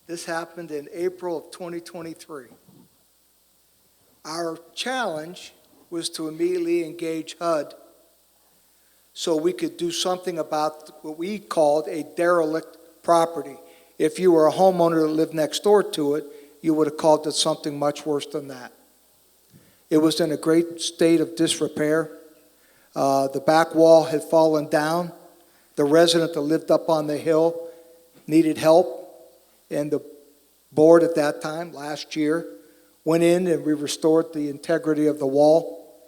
This happened in April of 2023. Our challenge was to immediately engage HUD so we could do something about what we called a derelict property. If you were a homeowner that lived next door to it, you would have called it something much worse than that. It was in a great state of disrepair. The back wall had fallen down. The resident that lived up on the hill needed help. And the board at that time, last year, went in and we restored the integrity of the wall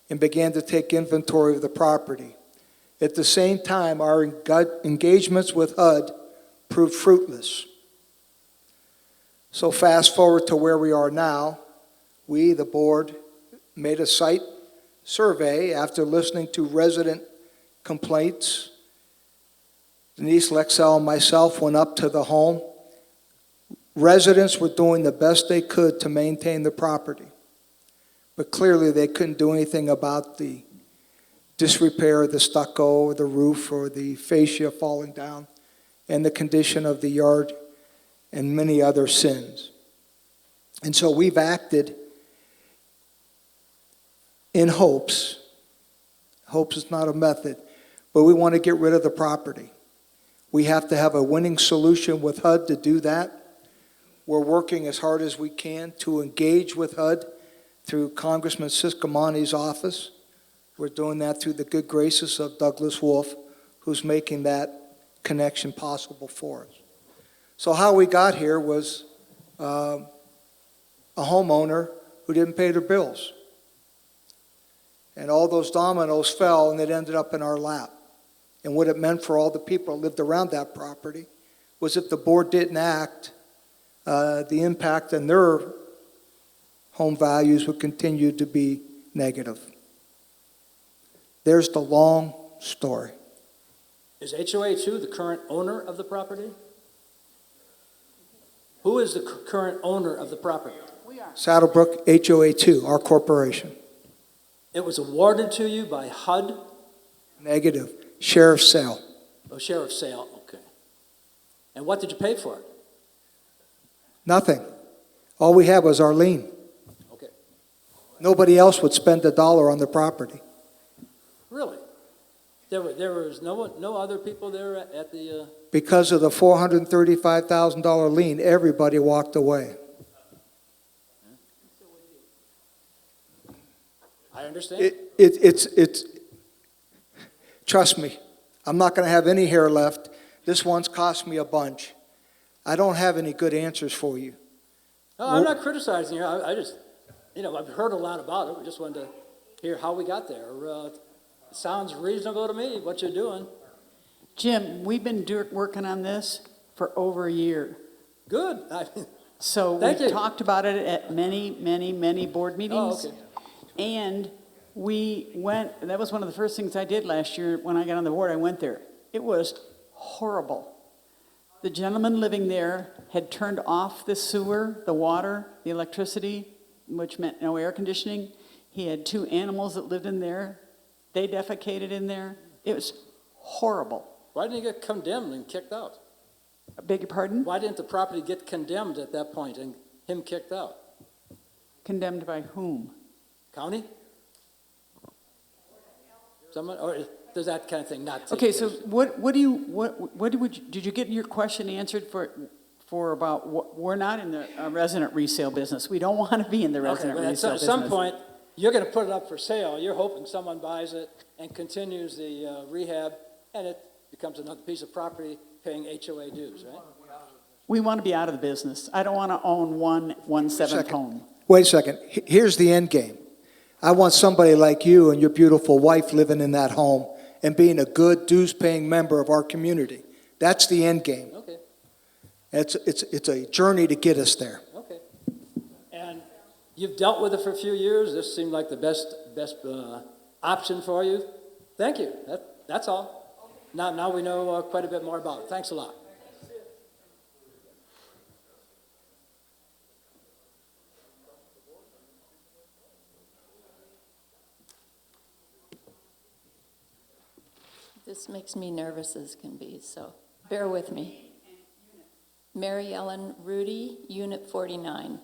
and began to take inventory of the property. At the same time, our engagements with HUD proved fruitless. So fast forward to where we are now, we, the board, made a site survey after listening to resident complaints. Denise Lexell and myself went up to the home. Residents were doing the best they could to maintain the property, but clearly they couldn't do anything about the disrepair of the stucco or the roof or the fascia falling down and the condition of the yard and many other sins. And so we've acted in hopes. Hopes is not a method, but we want to get rid of the property. We have to have a winning solution with HUD to do that. We're working as hard as we can to engage with HUD through Congressman Siscomani's office. We're doing that through the good graces of Douglas Wolf, who's making that connection possible for us. So how we got here was a homeowner who didn't pay their bills. And all those dominoes fell and it ended up in our lap. And what it meant for all the people that lived around that property was if the board didn't act, the impact on their home values would continue to be negative. There's the long story. Is HOA2 the current owner of the property? Who is the current owner of the property? Saddlebrook HOA2, our corporation. It was awarded to you by HUD? Negative. Sheriff's sale. Oh, sheriff's sale, okay. And what did you pay for it? Nothing. All we had was our lien. Okay. Nobody else would spend a dollar on the property. Really? There was no other people there at the, Because of the $435,000 lien, everybody walked away. I understand. It's, trust me, I'm not going to have any hair left. This one's cost me a bunch. I don't have any good answers for you. No, I'm not criticizing you. I just, I've heard a lot about it. We just wanted to hear how we got there. It sounds reasonable to me, what you're doing. Jim, we've been working on this for over a year. Good. So Thank we you. talked about it at many, many, many board meetings. Oh, okay. And we went, that was one of the first things I did last year when I got on the board. I went there. It was horrible. The gentleman living there had turned off the sewer, the water, the electricity, which meant no air conditioning. He had 2 animals that lived in there. They defecated in there. It was horrible. Why didn't he get condemned and kicked out? I beg your pardon? Why didn't the property get condemned at that point and him kicked out? Condemned by whom? County? Someone, or does that kind of thing not take Okay, so place? did you get your question answered for about, we're not in the resident resale business. We don't want to be in the resident Okay, but resale at business. some point, you're going to put it up for sale. You're hoping someone buys it and continues the rehab, and it becomes another piece of property paying HOA dues, right? We want to be out of the business. I don't want to own one seventh home. Wait a second. Here's the end game. I want somebody like you and your beautiful wife living in that home and being a good dues-paying member of our community. That's the end game. Okay, It's a journey to get us there. okay. And you've dealt with it for a few years. This seemed like the best option for you. Thank you. That's all. Now we know quite a bit more about it. Thanks a lot. This makes me nervous as can be, so bear with me. Mary Ellen Rudy, Unit 49.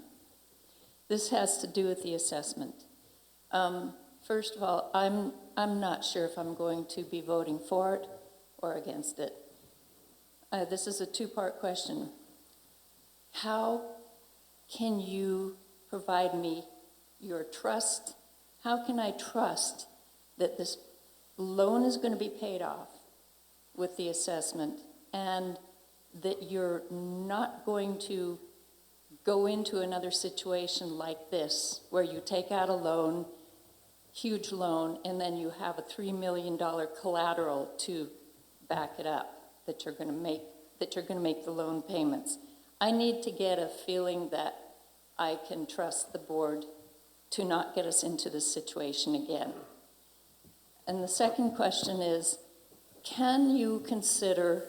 This has to do with the assessment. First of all, I'm not sure if I'm going to be voting for it or against it. This is a 2-part question. How can you provide me your trust? How can I trust that this loan is going to be paid off with the assessment and that you're not going to go into another situation like this where you take out a loan, huge loan, and then you have a $3 million collateral to back it up, that you're going to make the loan payments. I need to get a feeling that I can trust the board to not get us into this situation again. And the second question is, can you consider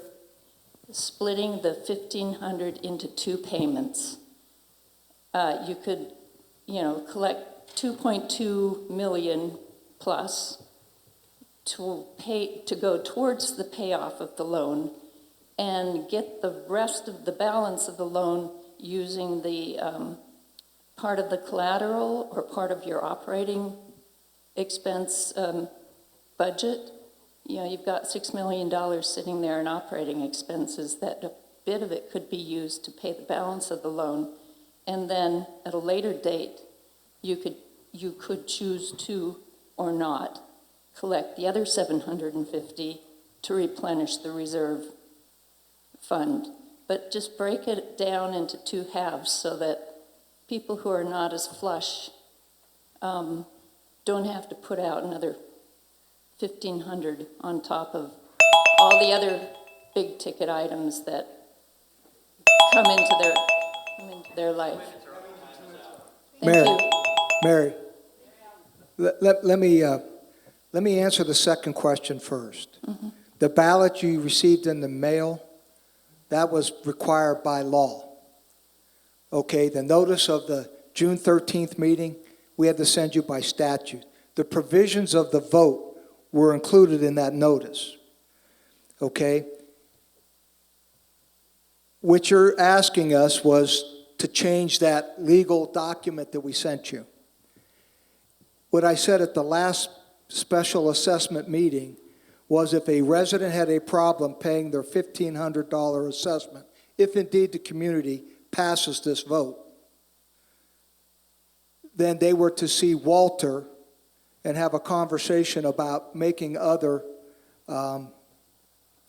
splitting the $1,500 into 2 payments? You could, collect $2.2 million plus to go towards the payoff of the loan and get the rest of the balance of the loan using the part of the collateral or part of your operating expense budget. You've got $6 million sitting there in operating expenses that a bit of it could be used to pay the balance of the loan. And then at a later date, you could choose to or not collect the other $750 to replenish the reserve fund. But just break it down into 2 halves so that people who are not as flush don't have to put out another 1,500 on top of all the other big ticket items that come into their life. Thank Mary, you. Mary, let me answer the second question first. The ballot you received in the mail, that was required by law. Okay, the notice of the June 13th meeting, we had to send you by statute. The provisions of the vote were included in that notice. Okay? What you're asking us was to change that legal document that we sent you. What I said at the last special assessment meeting was if a resident had a problem paying their $1,500 assessment, if indeed the community passes this vote, then they were to see Walter and have a conversation about making other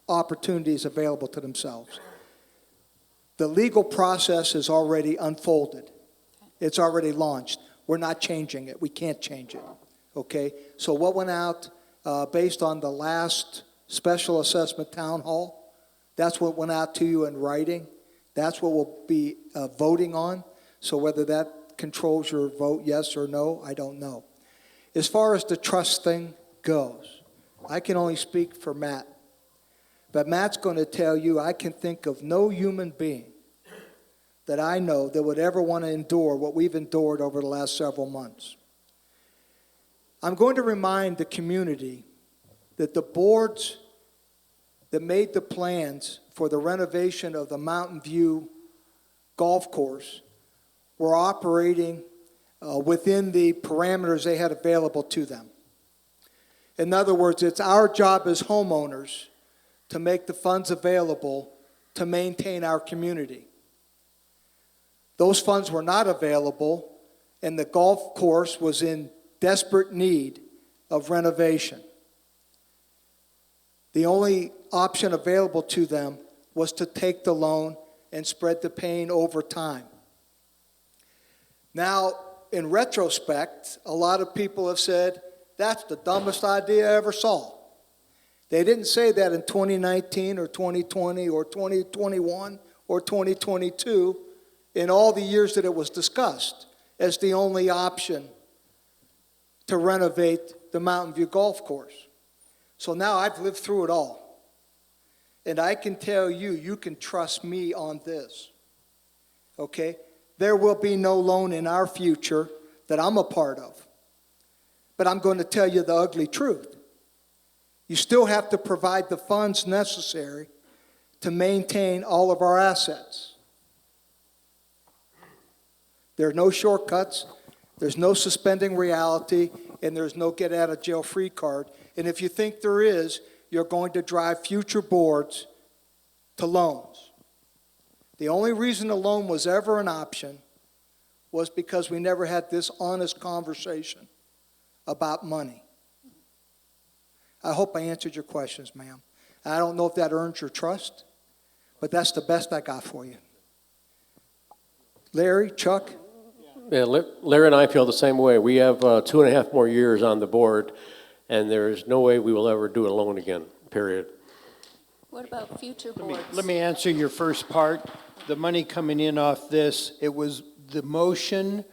opportunities available to themselves. The legal process is already unfolded. It's already launched. We're not changing it. We can't change it. Okay? So what went out based on the last special assessment town hall, that's what went out to you in writing. That's what we'll be voting on. So whether that controls your vote, yes or no, I don't know. As far as the trust thing goes, I can only speak for Matt. But Matt's going to tell you, I can think of no human being that I know that would ever want to endure what we've endured over the last several months. I'm going to remind the community that the boards that made the plans for the renovation of the Mountain View golf course were operating within the parameters they had available to them. In other words, it's our job as homeowners to make the funds available to maintain our community. Those funds were not available, and the golf course was in desperate need of renovation. The only option available to them was to take the loan and spread the pain over time. Now, in retrospect, a lot of people have said, that's the dumbest idea I ever saw. They didn't say that in 2019 or 2020 or 2021 or 2022 in all the years that it was discussed as the only option to renovate the Mountain View Golf Course. So now I've lived through it all. And I can tell you, you can trust me on this. Okay? There will be no loan in our future that I'm a part of. But I'm going to tell you the ugly truth. You still have to provide the funds necessary to maintain all of our assets. There are no shortcuts, there's no suspending reality, and there's no get out of jail free card. And if you think there is, you're going to drive future boards to loans. The only reason a loan was ever an option was because we never had this honest conversation about money. I hope I answered your questions, ma'am. I don't know if that earns your trust, but that's the best I got for you. Larry, Chuck? Yeah, Larry and I feel the same way. We have 2.5 more years on the board, and there's no way we will ever do it alone again, period. What about future boards? Let me answer your first part. The money coming in off this, the motion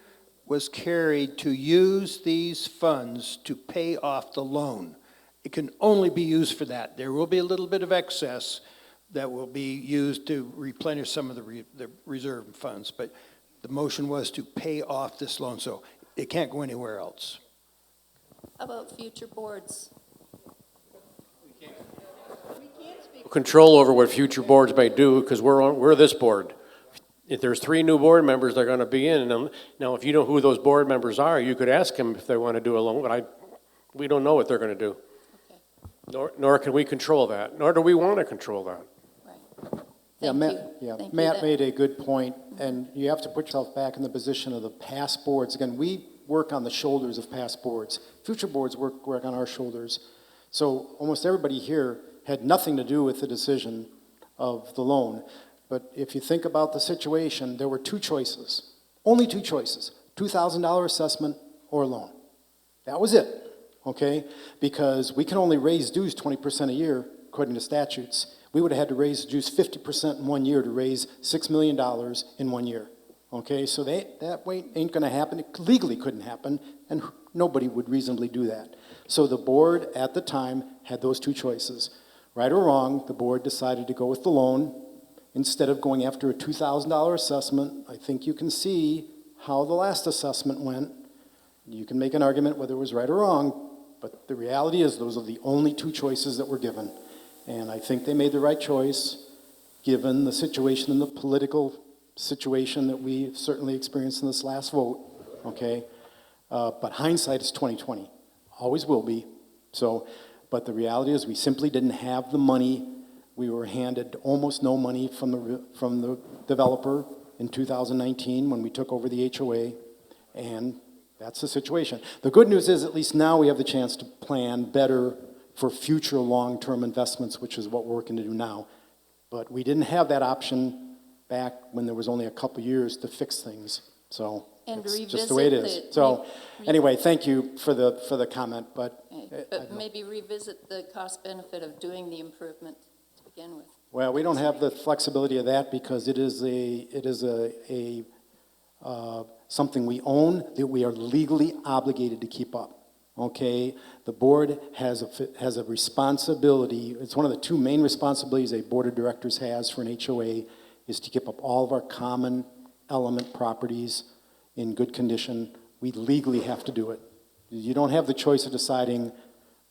was carried to use these funds to pay off the loan. It can only be used for that. There will be a little bit of excess that will be used to replenish some of the reserve funds, but the motion was to pay off this loan, so it can't go anywhere else. How about future boards? Control over what future boards may do, because we're this board. If there's 3 new board members, they're going to be in. And now, if you know who those board members are, you could ask them if they want to do a loan, but we don't know what they're going to do. Okay. Nor can we control that, nor do we want to control that. Yeah, Matt made a good point, and you have to put yourself back in the position of the past boards. Again, we work on the shoulders of past boards. Future boards work on our shoulders. So almost everybody here had nothing to do with the decision of the loan. But if you think about the situation, there were 2 choices, only 2 choices, $2,000 assessment or loan. That was it, okay? Because we can only raise dues 20% a year, according to statutes. We would have had to raise dues 50% in 1 year to raise $6 million in 1 year. Okay, so that way ain't gonna happen. It legally couldn't happen, and nobody would reasonably do that. So the board at the time had those two choices. Right or wrong, the board decided to go with the loan instead of going after a $2,000 assessment. I think you can see how the last assessment went. You can make an argument whether it was right or wrong, but the reality is those are the only two choices that were given. And I think they made the right choice, given the situation and the political situation that we certainly experienced in this last vote, okay? But hindsight is 20/20, always will be. So, but the reality is we simply didn't have the money. We were handed almost no money from the developer in 2019 when we took over the HOA, and that's the situation. The good news is at least now we have the chance to plan better for future long-term investments, which is what we're working to do now. But we didn't have that option back when there was only a couple years to fix things. So And it's just the way it is. So anyway, thank you for the comment, but. But maybe revisit the cost benefit of doing the improvement to begin with. Well, we don't have the flexibility of that because it is something we own that we are legally obligated to keep up. Okay, the board has a responsibility. It's one of the two main responsibilities a board of directors has for an HOA is to keep up all of our common element properties in good condition. We legally have to do it. You don't have the choice of deciding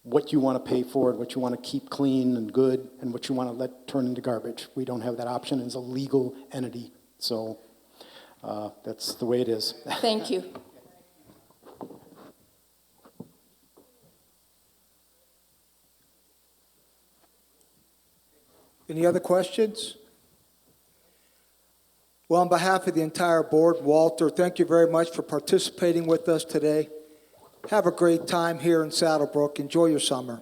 what you want to pay for it, what you want to keep clean and good, and what you want to let turn into garbage. We don't have that option as a legal entity. So that's the way it is. Thank you. Any other questions? Well, on behalf of the entire board, Walter, thank you very much for participating with us today. Have a great time here in Saddlebrook. Enjoy your summer.